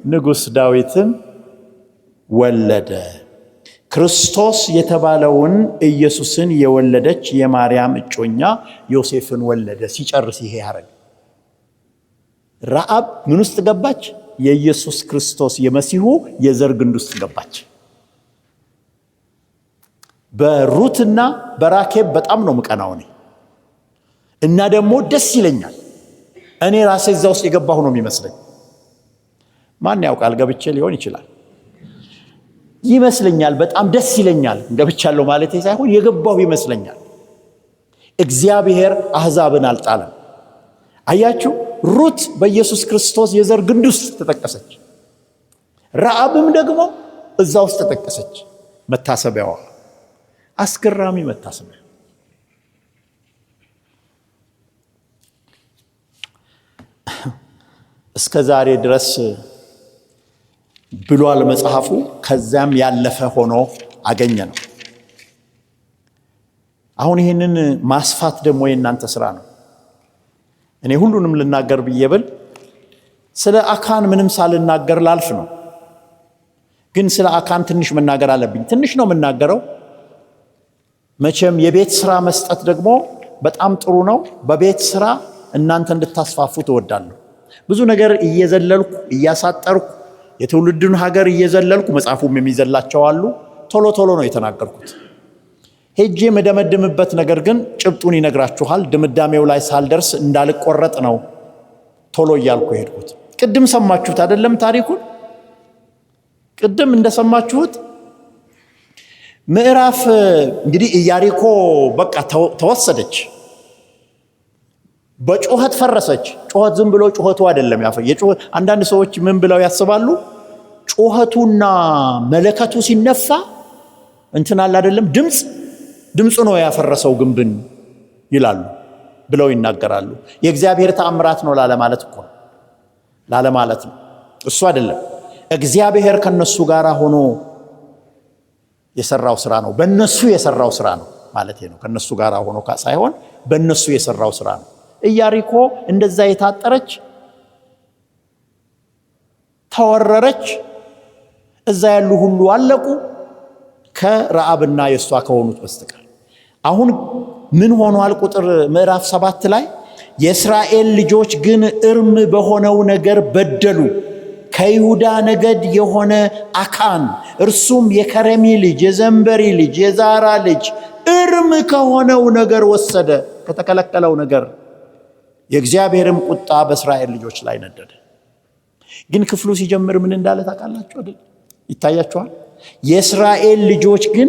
ንጉሥ ዳዊትን ወለደ። ክርስቶስ የተባለውን ኢየሱስን የወለደች የማርያም እጮኛ ዮሴፍን ወለደ። ሲጨርስ ይሄ ያረግ ረዓብ ምን ውስጥ ገባች? የኢየሱስ ክርስቶስ የመሲሁ የዘር ግንድ ውስጥ ገባች። በሩትና በራኬብ በጣም ነው ምቀናው እኔ እና ደግሞ ደስ ይለኛል። እኔ ራሴ እዛ ውስጥ የገባሁ ነው የሚመስለኝ። ማን ያውቃል? ገብቼ ሊሆን ይችላል። ይመስለኛል፣ በጣም ደስ ይለኛል። ገብቻለሁ ማለት ሳይሆን የገባሁ ይመስለኛል። እግዚአብሔር አሕዛብን አልጣለም። አያችሁ፣ ሩት በኢየሱስ ክርስቶስ የዘር ግንድ ውስጥ ተጠቀሰች። ረዓብም ደግሞ እዛ ውስጥ ተጠቀሰች። መታሰቢያዋ አስገራሚ መታሰቢያ። እስከ ዛሬ ድረስ ብሏል መጽሐፉ። ከዛም ያለፈ ሆኖ አገኘ ነው። አሁን ይህንን ማስፋት ደግሞ የእናንተ ስራ ነው። እኔ ሁሉንም ልናገር ብዬ ብል ስለ አካን ምንም ሳልናገር ላልፍ ነው። ግን ስለ አካን ትንሽ መናገር አለብኝ። ትንሽ ነው የምናገረው። መቼም የቤት ስራ መስጠት ደግሞ በጣም ጥሩ ነው። በቤት ስራ እናንተ እንድታስፋፉ እወዳለሁ። ብዙ ነገር እየዘለልኩ እያሳጠርኩ የትውልዱን ሀገር እየዘለልኩ መጽሐፉም የሚዘላቸው አሉ። ቶሎ ቶሎ ነው የተናገርኩት። ሄጄ መደመድምበት ነገር ግን ጭብጡን ይነግራችኋል። ድምዳሜው ላይ ሳልደርስ እንዳልቆረጥ ነው ቶሎ እያልኩ ሄድኩት። ቅድም ሰማችሁት አይደለም? ታሪኩን ቅድም እንደሰማችሁት ምዕራፍ እንግዲህ ኢያሪኮ በቃ ተወሰደች፣ በጩኸት ፈረሰች። ጩኸት ዝም ብሎ ጩኸቱ አይደለም። አንዳንድ ሰዎች ምን ብለው ያስባሉ? ጩኸቱና መለከቱ ሲነፋ እንትን አለ አይደለም፣ ድምፁ ነው ያፈረሰው ግንብን ይላሉ ብለው ይናገራሉ። የእግዚአብሔር ተአምራት ነው ላለማለት እኮ ላለማለት ነው። እሱ አይደለም። እግዚአብሔር ከነሱ ጋር ሆኖ የሰራው ስራ ነው። በእነሱ የሰራው ስራ ነው ማለት ነው። ከነሱ ጋር ሆኖ ሳይሆን በእነሱ የሰራው ስራ ነው። ኢያሪኮ እንደዛ የታጠረች ተወረረች። እዛ ያሉ ሁሉ አለቁ ከረዓብና የሷ ከሆኑት በስተቀር። አሁን ምን ሆኗል? ቁጥር ምዕራፍ 7 ላይ የእስራኤል ልጆች ግን እርም በሆነው ነገር በደሉ። ከይሁዳ ነገድ የሆነ አካን እርሱም የከረሚ ልጅ የዘንበሪ ልጅ የዛራ ልጅ እርም ከሆነው ነገር ወሰደ፣ ከተከለከለው ነገር። የእግዚአብሔርም ቁጣ በእስራኤል ልጆች ላይ ነደደ። ግን ክፍሉ ሲጀምር ምን እንዳለ ታውቃላችሁ አይደል? ይታያችኋል። የእስራኤል ልጆች ግን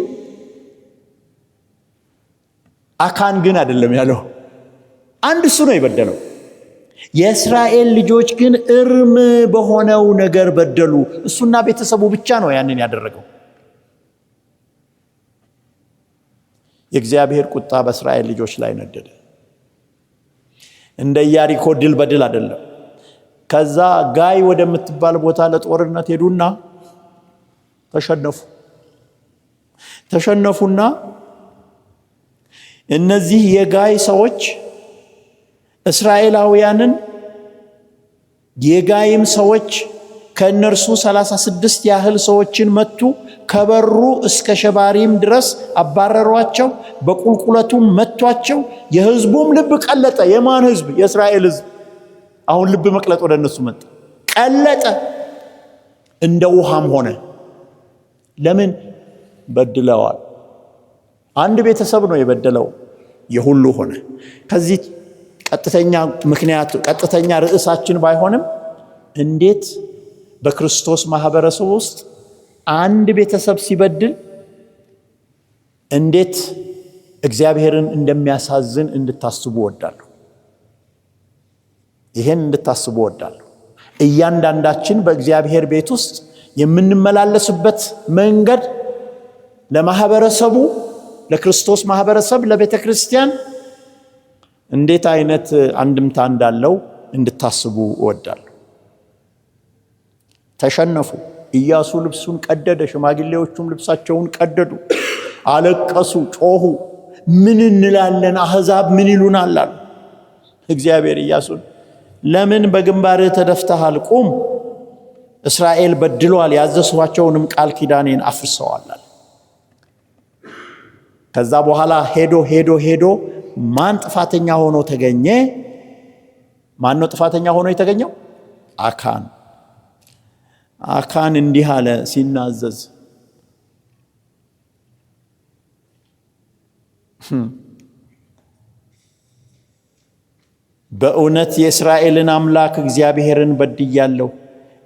አካን ግን አይደለም ያለው፣ አንድ እሱ ነው የበደለው። የእስራኤል ልጆች ግን እርም በሆነው ነገር በደሉ። እሱና ቤተሰቡ ብቻ ነው ያንን ያደረገው። የእግዚአብሔር ቁጣ በእስራኤል ልጆች ላይ ነደደ። እንደ ኢያሪኮ ድል በድል አይደለም። ከዛ ጋይ ወደምትባል ቦታ ለጦርነት ሄዱና ተሸነፉና እነዚህ የጋይ ሰዎች እስራኤላውያንን የጋይም ሰዎች ከእነርሱ 36 ያህል ሰዎችን መቱ። ከበሩ እስከ ሸባሪም ድረስ አባረሯቸው፣ በቁልቁለቱም መቷቸው። የሕዝቡም ልብ ቀለጠ። የማን ሕዝብ? የእስራኤል ሕዝብ። አሁን ልብ መቅለጥ ወደ እነሱ መጣ። ቀለጠ፣ እንደ ውሃም ሆነ። ለምን? በድለዋል። አንድ ቤተሰብ ነው የበደለው፣ የሁሉ ሆነ። ከዚህ ቀጥተኛ ርዕሳችን ባይሆንም እንዴት በክርስቶስ ማህበረሰብ ውስጥ አንድ ቤተሰብ ሲበድል እንዴት እግዚአብሔርን እንደሚያሳዝን እንድታስቡ ወዳለሁ። ይሄን እንድታስቡ ወዳለሁ። እያንዳንዳችን በእግዚአብሔር ቤት ውስጥ የምንመላለስበት መንገድ ለማህበረሰቡ፣ ለክርስቶስ ማህበረሰብ፣ ለቤተ ክርስቲያን እንዴት አይነት አንድምታ እንዳለው እንድታስቡ ወዳለሁ። ተሸነፉ። ኢያሱ ልብሱን ቀደደ፣ ሽማግሌዎቹም ልብሳቸውን ቀደዱ፣ አለቀሱ፣ ጮሁ። ምን እንላለን? አሕዛብ ምን ይሉናል አሉ። እግዚአብሔር ኢያሱን ለምን በግንባርህ ተደፍተሃል? ቁም፣ እስራኤል በድሏል፣ ያዘዝኋቸውንም ቃል ኪዳኔን አፍርሰዋል። ከዛ በኋላ ሄዶ ማን ጥፋተኛ ሆኖ ተገኘ? ማን ነው ጥፋተኛ ሆኖ የተገኘው? አካን። አካን እንዲህ አለ ሲናዘዝ፣ በእውነት የእስራኤልን አምላክ እግዚአብሔርን በድያለሁ፣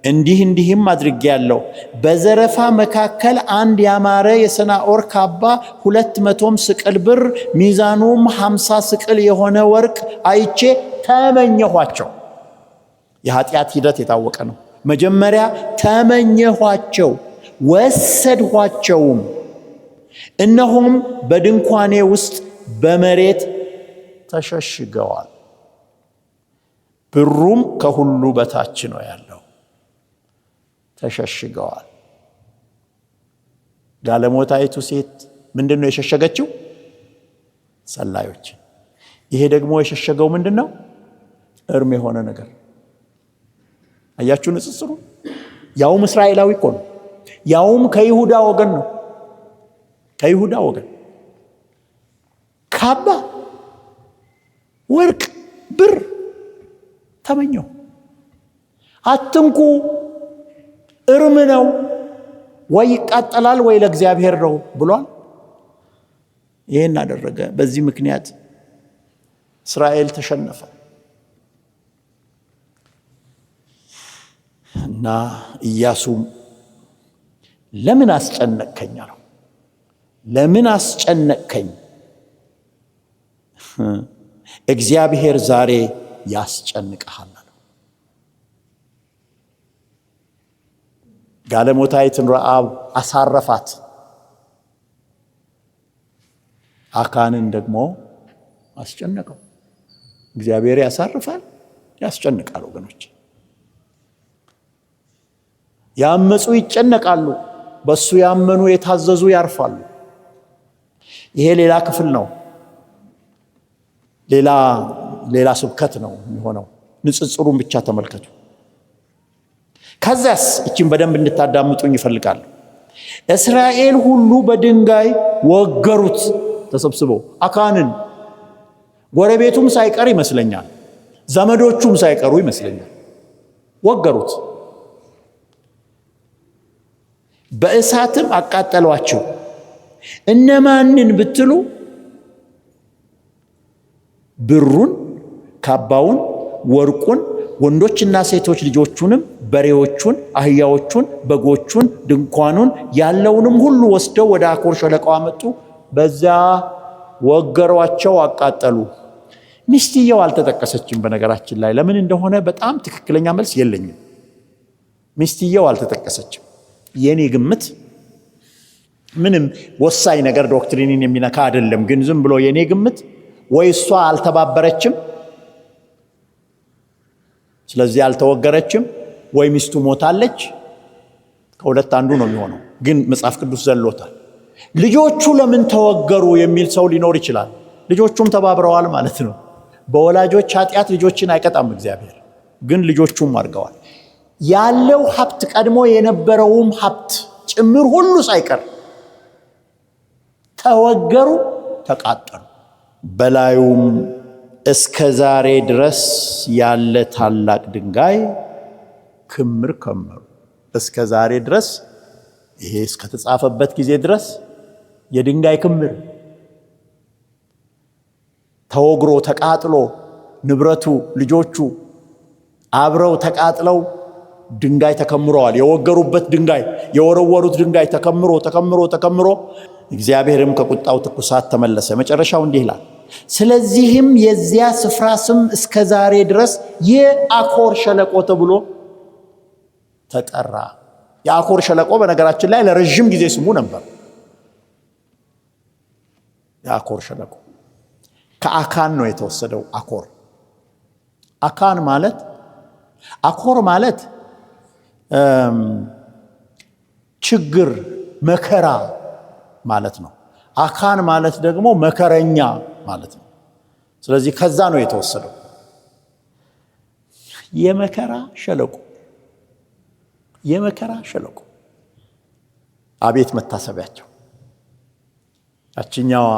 እንዲህም አድርጌያለሁ። በዘረፋ መካከል አንድ ያማረ የሰናዖር ካባ 200 ስቅል ብር ሚዛኑም 50 ስቅል የሆነ ወርቅ አይቼ ተመኘኋቸው። የኃጢአት ሂደት የታወቀ ነው። መጀመሪያ ተመኘኋቸው፣ ወሰድኋቸውም፣ እነሆም በድንኳኔ ውስጥ በመሬት ተሸሽገዋል። ብሩም ከሁሉ በታች ነው ያለው። ተሸሽገዋል። ጋለሞታይቱ ሴት ምንድነው የሸሸገችው? ሰላዮች። ይሄ ደግሞ የሸሸገው ምንድነው? እርም የሆነ ነገር። አያችሁ ንጽጽሩ? ያውም እስራኤላዊ እኮ ነው። ያውም ከይሁዳ ወገን ነው። ከይሁዳ ወገን ካባ፣ ወርቅ፣ ብር ተመኘው። አትንኩ፣ እርም ነው፣ ወይ ይቃጠላል ወይ ለእግዚአብሔር ነው ብሏል። ይሄን አደረገ። በዚህ ምክንያት እስራኤል ተሸነፈ እና ኢያሱም ለምን አስጨነቅከኝ አለው። ለምን አስጨነቅከኝ? እግዚአብሔር ዛሬ ያስጨንቅሃል። ጋለሞታይትን ረዓብ አሳረፋት። አካንን ደግሞ አስጨነቀው። እግዚአብሔር ያሳርፋል፣ ያስጨንቃል። ወገኖች ያመፁ ይጨነቃሉ፣ በሱ ያመኑ የታዘዙ ያርፋሉ። ይሄ ሌላ ክፍል ነው። ሌላ ስብከት ነው የሚሆነው። ንጽጽሩን ብቻ ተመልከቱ። ከዛስ እቺን በደንብ እንድታዳምጡኝ ይፈልጋል። እስራኤል ሁሉ በድንጋይ ወገሩት ተሰብስበው፣ አካንን፣ ጎረቤቱም ሳይቀር ይመስለኛል፣ ዘመዶቹም ሳይቀሩ ይመስለኛል፣ ወገሩት። በእሳትም አቃጠሏቸው። እነማንን ብትሉ ብሩን፣ ካባውን፣ ወርቁን፣ ወንዶችና ሴቶች ልጆቹንም፣ በሬዎቹን፣ አህያዎቹን፣ በጎቹን፣ ድንኳኑን ያለውንም ሁሉ ወስደው ወደ አኮር ሸለቆ አመጡ። በዚያ ወገሯቸው፣ አቃጠሉ። ሚስትየው አልተጠቀሰችም። በነገራችን ላይ ለምን እንደሆነ በጣም ትክክለኛ መልስ የለኝም። ሚስትየው አልተጠቀሰችም። የኔ ግምት ምንም ወሳኝ ነገር ዶክትሪንን የሚነካ አይደለም፣ ግን ዝም ብሎ የኔ ግምት ወይ እሷ አልተባበረችም፣ ስለዚህ አልተወገረችም፣ ወይ ሚስቱ ሞታለች። ከሁለት አንዱ ነው የሚሆነው፣ ግን መጽሐፍ ቅዱስ ዘሎታል። ልጆቹ ለምን ተወገሩ የሚል ሰው ሊኖር ይችላል። ልጆቹም ተባብረዋል ማለት ነው። በወላጆች ኃጢአት ልጆችን አይቀጣም እግዚአብሔር፣ ግን ልጆቹም አድርገዋል። ያለው ሀብት ቀድሞ የነበረውም ሀብት ጭምር ሁሉ ሳይቀር ተወገሩ፣ ተቃጠሉ። በላዩም እስከ ዛሬ ድረስ ያለ ታላቅ ድንጋይ ክምር ከመሩ። እስከ ዛሬ ድረስ ይሄ እስከተጻፈበት ጊዜ ድረስ የድንጋይ ክምር ተወግሮ ተቃጥሎ ንብረቱ ልጆቹ አብረው ተቃጥለው ድንጋይ ተከምረዋል። የወገሩበት ድንጋይ፣ የወረወሩት ድንጋይ ተከምሮ እግዚአብሔርም ከቁጣው ትኩሳት ተመለሰ። መጨረሻው እንዲህ ይላል፣ ስለዚህም የዚያ ስፍራ ስም እስከ ዛሬ ድረስ የአኮር ሸለቆ ተብሎ ተጠራ። የአኮር ሸለቆ በነገራችን ላይ ለረጅም ጊዜ ስሙ ነበር። የአኮር ሸለቆ ከአካን ነው የተወሰደው። አኮር ማለት ችግር፣ መከራ ማለት ነው። አካን ማለት ደግሞ መከረኛ ማለት ነው። ስለዚህ ከዛ ነው የተወሰደው። የመከራ ሸለቆ አቤት መታሰቢያቸው! ያችኛዋ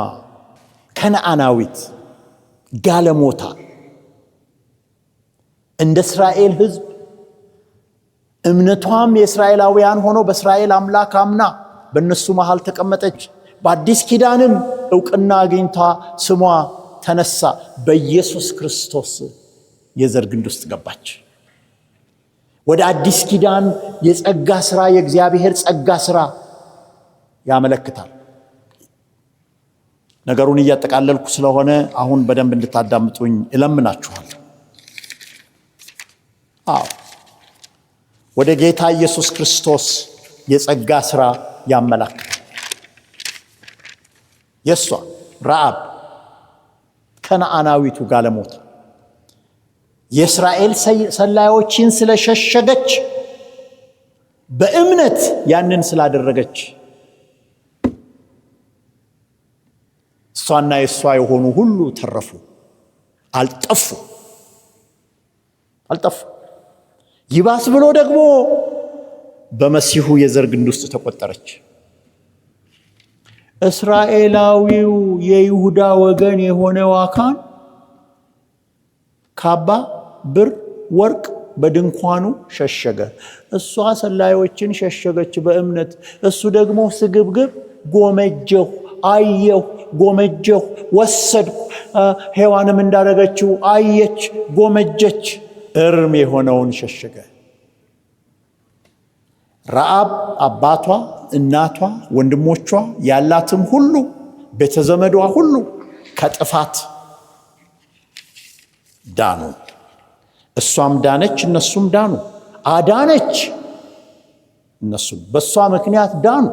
ከነዓናዊት ጋለሞታ እንደ እስራኤል ሕዝብ እምነቷም የእስራኤላውያን ሆኖ በእስራኤል አምላክ አምና በእነሱ መሃል ተቀመጠች። በአዲስ ኪዳንም ዕውቅና አግኝታ ስሟ ተነሳ። በኢየሱስ ክርስቶስ የዘር ግንድ ውስጥ ገባች። ወደ አዲስ ኪዳን የጸጋ ሥራ፣ የእግዚአብሔር ጸጋ ሥራ ያመለክታል። ነገሩን እያጠቃለልኩ ስለሆነ አሁን በደንብ እንድታዳምጡኝ እለምናችኋለሁ። ወደ ጌታ ኢየሱስ ክርስቶስ የጸጋ ሥራ ያመለክታል። የሷ ረዓብ ከነዓናዊቱ ጋለሞታ የእስራኤል ሰላዮችን ስለሸሸገች፣ በእምነት ያንን ስላደረገች እሷና የሷ የሆኑ ሁሉ ተረፉ፣ አልጠፉ። ይባስ ብሎ ደግሞ በመሲሁ የዘር ግንድ ውስጥ ተቆጠረች። እስራኤላዊው የይሁዳ ወገን የሆነው አካን ካባ፣ ብር፣ ወርቅ በድንኳኑ ሸሸገ። እሷ ሰላዮችን ሸሸገች በእምነት። እሱ ደግሞ ስግብግብ ጎመጀሁ፣ አየሁ፣ ጎመጀሁ፣ ወሰድኩ። ሔዋንም እንዳደረገችው አየች፣ ጎመጀች፣ እርም የሆነውን ሸሸገ። ረዓብ አባቷ፣ እናቷ፣ ወንድሞቿ ያላትም ሁሉ ቤተዘመዷ ሁሉ ከጥፋት ዳኑ። እሷም ዳነች፣ እነሱም ዳኑ። አዳነች፣ እነሱም በእሷ ምክንያት ዳኑ።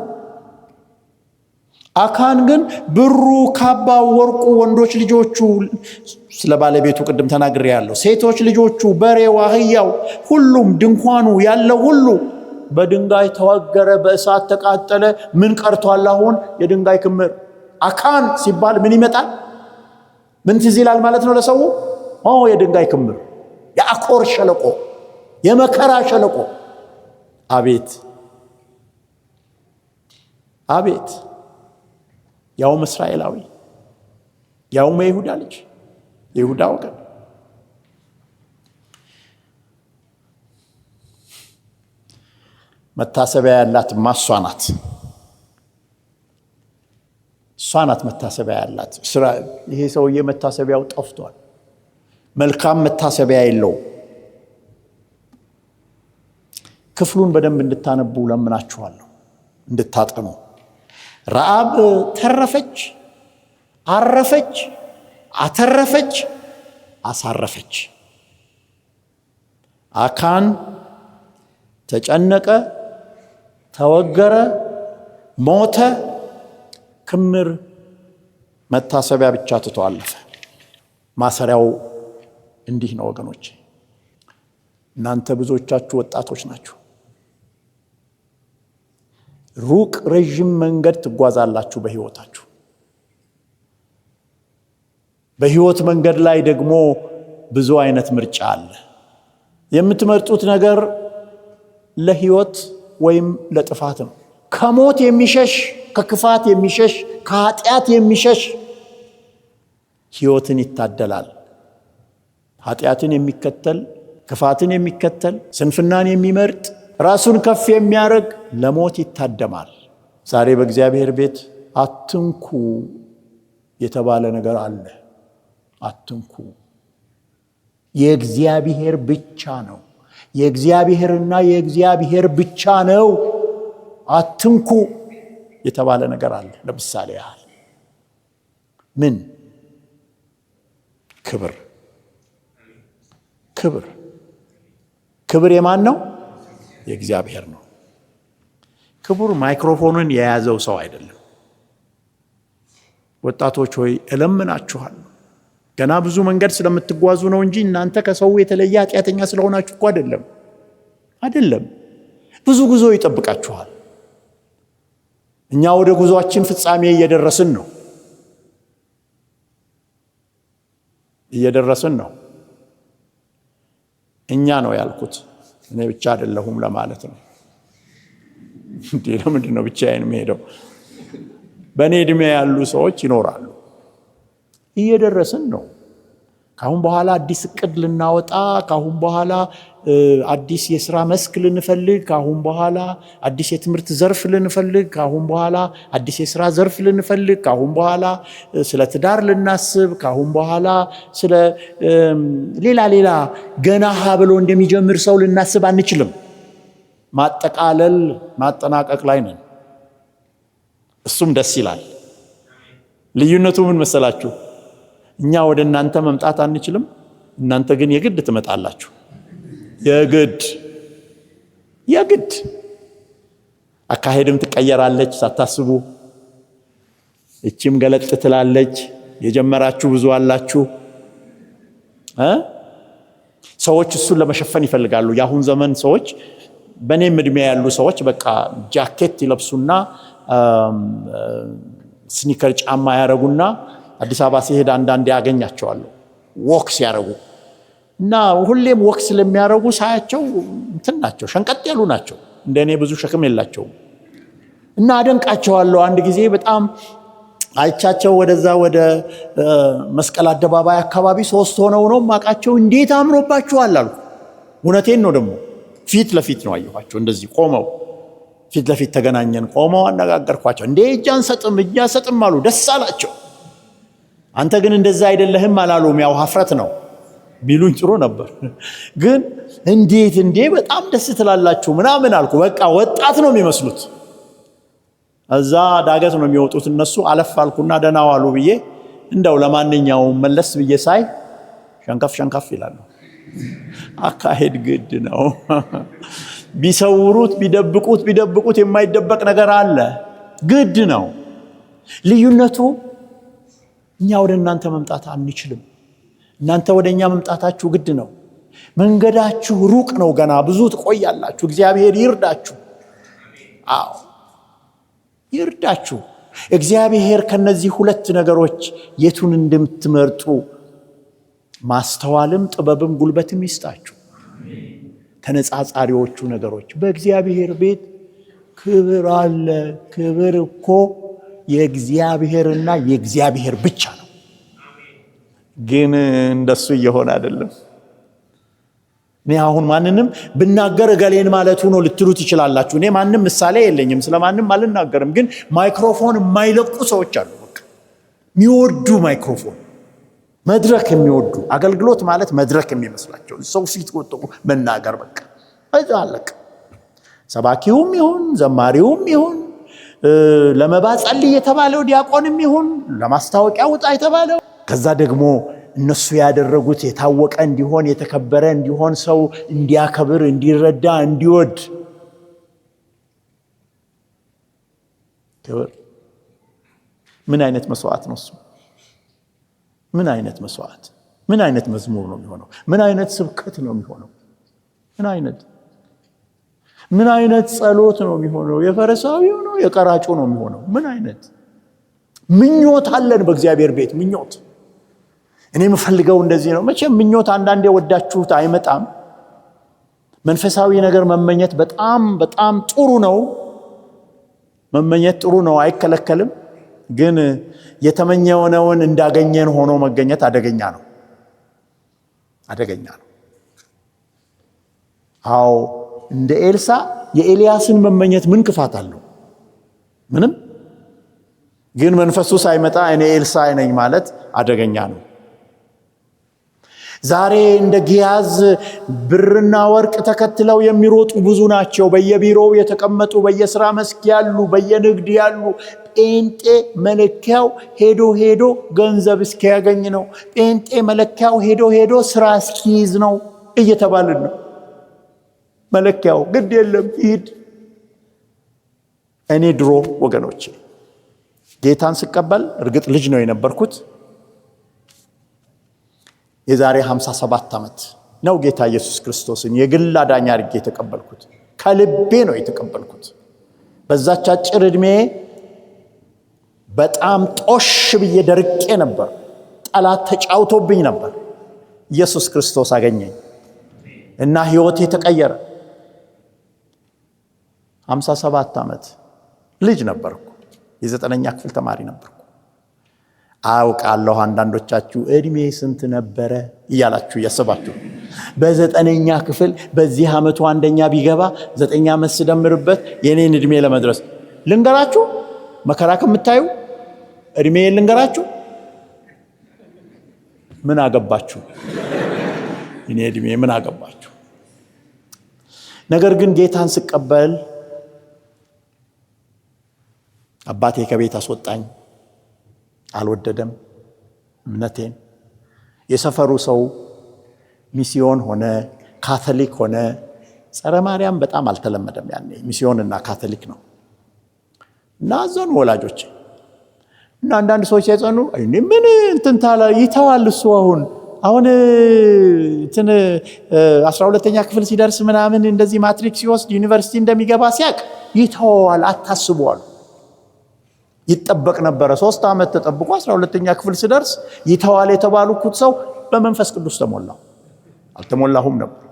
አካን ግን ብሩ፣ ካባው፣ ወርቁ፣ ወንዶች ልጆቹ፣ ስለ ባለቤቱ ቅድም ተናግሬያለሁ፣ ሴቶች ልጆቹ፣ በሬው፣ አህያው፣ ሁሉም ድንኳኑ ያለው ሁሉ በድንጋይ ተወገረ፣ በእሳት ተቃጠለ። ምን ቀርቷል አሁን? የድንጋይ ክምር። አካን ሲባል ምን ይመጣል? ምን ትዝ ይላል ማለት ነው ለሰው? የድንጋይ ክምር፣ የአኮር ሸለቆ፣ የመከራ ሸለቆ። አቤት! ያውም እስራኤላዊ፣ ያውም የይሁዳ ልጅ፣ የይሁዳ ወገን። መታሰቢያ ያላት እሷ ናት። መታሰቢያ ያላት። ይሄ ሰውዬ መታሰቢያው ጠፍቷል። መልካም መታሰቢያ የለው። ክፍሉን በደንብ እንድታነቡ ለምናችኋለሁ፣ እንድታጠኑ። ረዓብ ተረፈች፣ አረፈች፣ አተረፈች፣ አሳረፈች። አካን ተጨነቀ፣ ተወገረ፣ ሞተ። ክምር መታሰቢያ ብቻ ትቶ አለፈ። ማሰሪያው እንዲህ ነው ወገኖቼ። እናንተ ብዙዎቻችሁ ወጣቶች ናችሁ። ሩቅ ረዥም መንገድ ትጓዛላችሁ በሕይወታችሁ። በሕይወት መንገድ ላይ ደግሞ ብዙ አይነት ምርጫ አለ። የምትመርጡት ነገር ለሕይወት ወይም ለጥፋት ነው። ከሞት የሚሸሽ፣ ከክፋት የሚሸሽ፣ ከኃጢአት የሚሸሽ ሕይወትን ይታደላል። ኃጢአትን የሚከተል፣ ክፋትን የሚከተል፣ ስንፍናን የሚመርጥ፣ ራሱን ከፍ የሚያደርግ ለሞት ይታደማል። ዛሬ በእግዚአብሔር ቤት አትንኩ የተባለ ነገር አለ። አትንኩ። የእግዚአብሔር ብቻ ነው። የእግዚአብሔርና የእግዚአብሔር ብቻ ነው፣ አትንኩ የተባለ ነገር አለ። ለምሳሌ ያህል ምን? ክብር። ክብር ክብር የማን ነው? የእግዚአብሔር ነው። ክቡር ማይክሮፎንን የያዘው ሰው አይደለም። ወጣቶች ሆይ እለምናችኋለሁ፣ ገና ብዙ መንገድ ስለምትጓዙ ነው እንጂ እናንተ ከሰው የተለየ ኃጢአተኛ ስለሆናችሁ እኮ አይደለም። ብዙ ጉዞ ይጠብቃችኋል። እኛ ወደ ጉዞአችን ፍጻሜ እየደረስን ነው። እኛ ነው ያልኩት፣ እኔ ብቻ አይደለሁም ለማለት ነው። ለምንድን ነው ብቻዬን የምሄደው? በእኔ ዕድሜ ያሉ ሰዎች ይኖራሉ። እየደረስን ነው። ካሁን በኋላ አዲስ እቅድ ልናወጣ፣ ካሁን በኋላ አዲስ የሥራ መስክ ልንፈልግ፣ ካሁን በኋላ አዲስ የትምህርት ዘርፍ ልንፈልግ፣ ካሁን በኋላ አዲስ የሥራ ዘርፍ ልንፈልግ፣ ካሁን በኋላ ስለ ትዳር ልናስብ፣ ካሁን በኋላ ስለ ሌላ ገና ብሎ እንደሚጀምር ሰው ልናስብ አንችልም። ማጠናቀቅ ላይ ነን። እሱም ደስ ይላል። ልዩነቱ ምን መሰላችሁ? እኛ ወደ እናንተ መምጣት አንችልም፣ እናንተ ግን የግድ ትመጣላችሁ። የግድ አካሄድም ትቀየራለች ሳታስቡ። እቺም ገለጥ ትላለች። የጀመራችሁ ብዙ አላችሁ። ሰዎች እሱን ለመሸፈን ይፈልጋሉ። የአሁን ዘመን ሰዎች፣ በእኔም ዕድሜ ያሉ ሰዎች በቃ ጃኬት ይለብሱና ስኒከር ጫማ ያረጉና አዲስ አበባ ሲሄድ አንዳንዴ ያገኛቸዋለሁ ወክ ሲያረጉ እና ሁሌም ወክ ስለሚያረጉ ሳያቸው እንትን ናቸው፣ ሸንቀጥ ያሉ ናቸው። እንደኔ ብዙ ሸክም የላቸውም እና አደንቃቸዋለሁ። አንድ ጊዜ በጣም አይቻቸው ወደዛ ወደ መስቀል አደባባይ አካባቢ 3 ሆነው ነው ማቃቸው። እንዴት አምሮባችኋል አልኩ። እውነቴን ነው። ደግሞ ፊት ለፊት ነው አየኋቸው። እንደዚህ ቆመው ፊት ለፊት ተገናኘን። ቆመው አነጋገርኳቸው። እንዴ እጅ አንሰጥም አሉ። ደስ አላቸው። አንተ ግን እንደዛ አይደለህም አላሉም። ያው ሀፍረት ነው ቢሉኝ ጥሩ ነበር። ግን እንዴት በጣም ደስ ትላላችሁ ምናምን አልኩ። በቃ ወጣት ነው የሚመስሉት። እዛ ዳገት ነው የሚወጡት እነሱ። አለፍ አልኩና ደህና ዋሉ ብዬ እንደው ለማንኛውም መለስ ብዬ ሳይ ሸንከፍ ይላሉ። አካሄድ ግድ ነው። ቢሰውሩት ቢደብቁት የማይደበቅ ነገር አለ። ግድ ነው። ልዩነቱ እኛ ወደ እናንተ መምጣት አንችልም። እናንተ ወደ እኛ መምጣታችሁ ግድ ነው። መንገዳችሁ ሩቅ ነው። ገና ብዙ ትቆያላችሁ። እግዚአብሔር ይርዳችሁ። አዎ ይርዳችሁ። እግዚአብሔር ከነዚህ 2 ነገሮች የቱን እንደምትመርጡ ማስተዋልም ጥበብም ጉልበትም ይስጣችሁ። ተነጻጻሪዎቹ ነገሮች በእግዚአብሔር ቤት ክብር አለ። ክብር እኮ የእግዚአብሔርና የእግዚአብሔር ብቻ ነው። ግን እንደሱ እየሆነ አይደለም። እኔ አሁን ማንንም ብናገር እገሌን ማለቱ ነው ልትሉ ትችላላችሁ። እኔ ማንም ምሳሌ የለኝም፣ ስለማንም አልናገርም። ግን ማይክሮፎን የማይለቁ ሰዎች አሉ። በቃ የሚወዱ ማይክሮፎን፣ መድረክ የሚወዱ፣ አገልግሎት ማለት መድረክ የሚመስላቸው ሰው ፊት ወጥቶ መናገር በቃ አለቀ። ሰባኪውም ይሁን ዘማሪውም ይሁን ለመባ ጸልይ የተባለው ዲያቆንም ይሁን ለማስታወቂያ ውጣ የተባለው፣ ከዛ ደግሞ እነሱ ያደረጉት የታወቀ እንዲሆን የተከበረ እንዲሆን ሰው እንዲያከብር እንዲረዳ እንዲወድ። ክብር ምን አይነት መስዋዕት ነው እሱ? ምን አይነት መስዋዕት፣ ምን አይነት መዝሙር ነው የሚሆነው? ምን አይነት ስብከት ነው የሚሆነው? ምን አይነት ጸሎት ነው የሚሆነው? የፈሪሳዊው ነው የቀራጩ ነው የሚሆነው? ምን አይነት ምኞት አለን በእግዚአብሔር ቤት? ምኞት እኔ የምፈልገው እንደዚህ ነው። መቼም ምኞት አንዳንዴ ወዳችሁት አይመጣም። መንፈሳዊ ነገር መመኘት በጣም ጥሩ ነው። መመኘት ጥሩ ነው፣ አይከለከልም። ግን የተመኘነውን እንዳገኘን ሆኖ መገኘት አደገኛ ነው። አዎ እንደ ኤልሳ የኤልያስን መመኘት ምን ክፋት አለው? ምንም። ግን መንፈሱ ሳይመጣ እኔ ኤልሳ ነኝ ማለት አደገኛ ነው። ዛሬ እንደ ጊያዝ ብርና ወርቅ ተከትለው የሚሮጡ ብዙ ናቸው። በየቢሮው የተቀመጡ፣ በየሥራ መስክ ያሉ፣ በየንግድ ያሉ። ጴንጤ መለኪያው ሄዶ ገንዘብ እስኪያገኝ ነው። ጴንጤ መለኪያው ሄዶ ሥራ እስኪይዝ ነው እየተባልን ነው። መለኪያው ግድ የለም ይሂድ። እኔ ድሮ ወገኖቼ ጌታን ስቀበል እርግጥ ልጅ ነው የነበርኩት። የዛሬ 57 ዓመት ነው ጌታ ኢየሱስ ክርስቶስን የግል አዳኝ አድርጌ የተቀበልኩት። ከልቤ ነው የተቀበልኩት። በዛች አጭር ዕድሜ በጣም ጦሽ ብዬ ደርቄ ነበር። ጠላት ተጫውቶብኝ ነበር። ኢየሱስ ክርስቶስ አገኘኝ እና ሕይወቴ ተቀየረ። 57 ዓመት ልጅ ነበርኩ። የ9ኛ ክፍል ተማሪ ነበርኩ። አውቃለሁ አንዳንዶቻችሁ እድሜ ስንት ነበረ እያላችሁ እያሰባችሁ፣ በ9ኛ ክፍል በዚህ ዓመቱ አንደኛ ቢገባ 9 ዓመት ስደምርበት የኔን እድሜ ለመድረስ ልንገራችሁ። መከራ ከምታዩ እድሜ ልንገራችሁ። ምን አገባችሁ? እኔ እድሜ ምን አገባችሁ? ነገር ግን ጌታን ስቀበል አባቴ ከቤት አስወጣኝ። አልወደደም እምነቴን። የሰፈሩ ሰው ሚስዮን ሆነ፣ ካቶሊክ ሆነ። ጸረ ማርያም በጣም አልተለመደም ያኔ። ሚስዮንና ካቶሊክ ነው እና አዘኑ ወላጆች። እና አንዳንድ ሰዎች ሲያጸኑ ምን እንትን ታላ ይተዋል እሱ አሁን 12ኛ ክፍል ሲደርስ ምናምን እንደዚህ ማትሪክ ሲወስድ ዩኒቨርሲቲ እንደሚገባ ሲያቅ ይተዋል፣ አታስቡዋል። ይጠበቅ ነበረ። 3 ዓመት ተጠብቆ 12ኛ ክፍል ሲደርስ ይተዋል የተባሉት ሰው በመንፈስ ቅዱስ ተሞላው። አልተሞላሁም ነበር።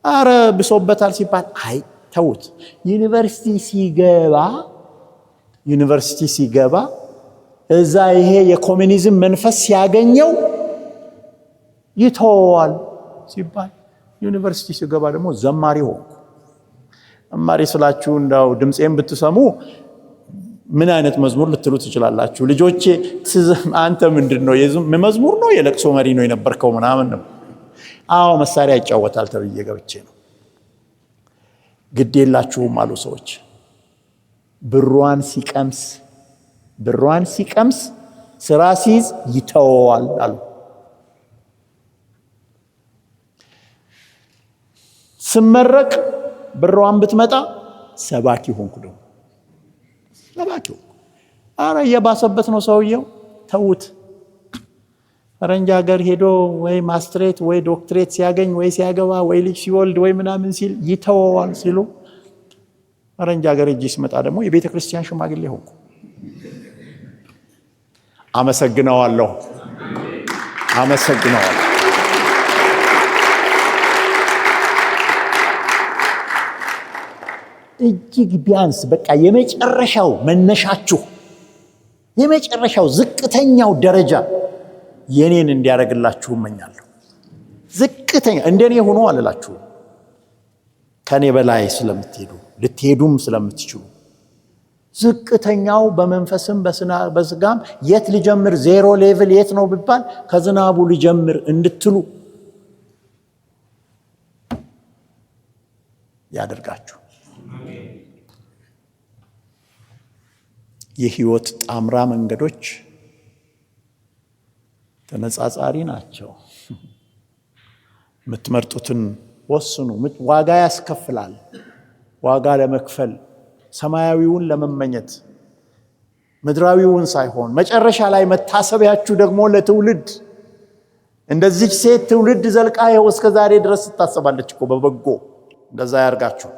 አረ ብሶበታል ሲባል አይ ተውት። ዩኒቨርሲቲ ሲገባ እዛ ይሄ የኮሙኒዝም መንፈስ ሲያገኘው ይተዋል ሲባል ዩኒቨርሲቲ ሲገባ ደግሞ ዘማሪ ሆንኩ። ዘማሪ ስላችሁ እንዳው ድምጼን ብትሰሙ ምን አይነት መዝሙር ልትሉ ትችላላችሁ። ልጆቼ አንተ ምንድነው መዝሙር ነው የለቅሶ መሪ ነው የነበርከው ምናምን ነው። አዎ መሳሪያ ይጫወታል ተብዬ ገብቼ ነው። ግድ የላችሁም አሉ ሰዎች። ብሯን ሲቀምስ ስራ ሲይዝ ይተዋል አሉ። ስመረቅ ብሯን ብትመጣ ሰባኪ ሆንኩ። ደግሞ ሰባኪ ሆንኩ። አረ እየባሰበት ነው ሰውየው። ተውት። ፈረንጅ ሀገር ሄዶ ወይ ማስትሬት ወይ ዶክትሬት ሲያገኝ ወይ ሲያገባ ወይ ልጅ ሲወልድ ወይ ምናምን ሲል ይተዋል ሲሉ፣ ፈረንጅ ሀገር እጅ ሲመጣ ደግሞ የቤተ ክርስቲያን ሽማግሌ ሆንኩ። አመሰግነዋለሁ። እጅግ ቢያንስ በቃ የመጨረሻው መነሻችሁ የመጨረሻው ዝቅተኛው ደረጃ የኔን እንዲያደርግላችሁ እመኛለሁ። ዝቅተኛ እንደኔ ሆኖ አልላችሁ፣ ከኔ በላይ ስለምትሄዱ ልትሄዱም ስለምትችሉ ዝቅተኛው በመንፈስም በስጋም የት ልጀምር፣ ዜሮ ሌቭል የት ነው ቢባል ከዝናቡ ልጀምር እንድትሉ ያደርጋችሁ። የህይወት ጣምራ መንገዶች ተነጻጻሪ ናቸው። የምትመርጡትን ወስኑ። ዋጋ ያስከፍላል። ዋጋ ለመክፈል ሰማያዊውን ለመመኘት ምድራዊውን ሳይሆን መጨረሻ ላይ መታሰቢያችሁ ደግሞ ለትውልድ እንደዚህ ሴት ትውልድ ዘልቃ ይኸው እስከ ዛሬ ድረስ ትታሰባለች እኮ በበጎ። እንደዛ ያርጋችሁ።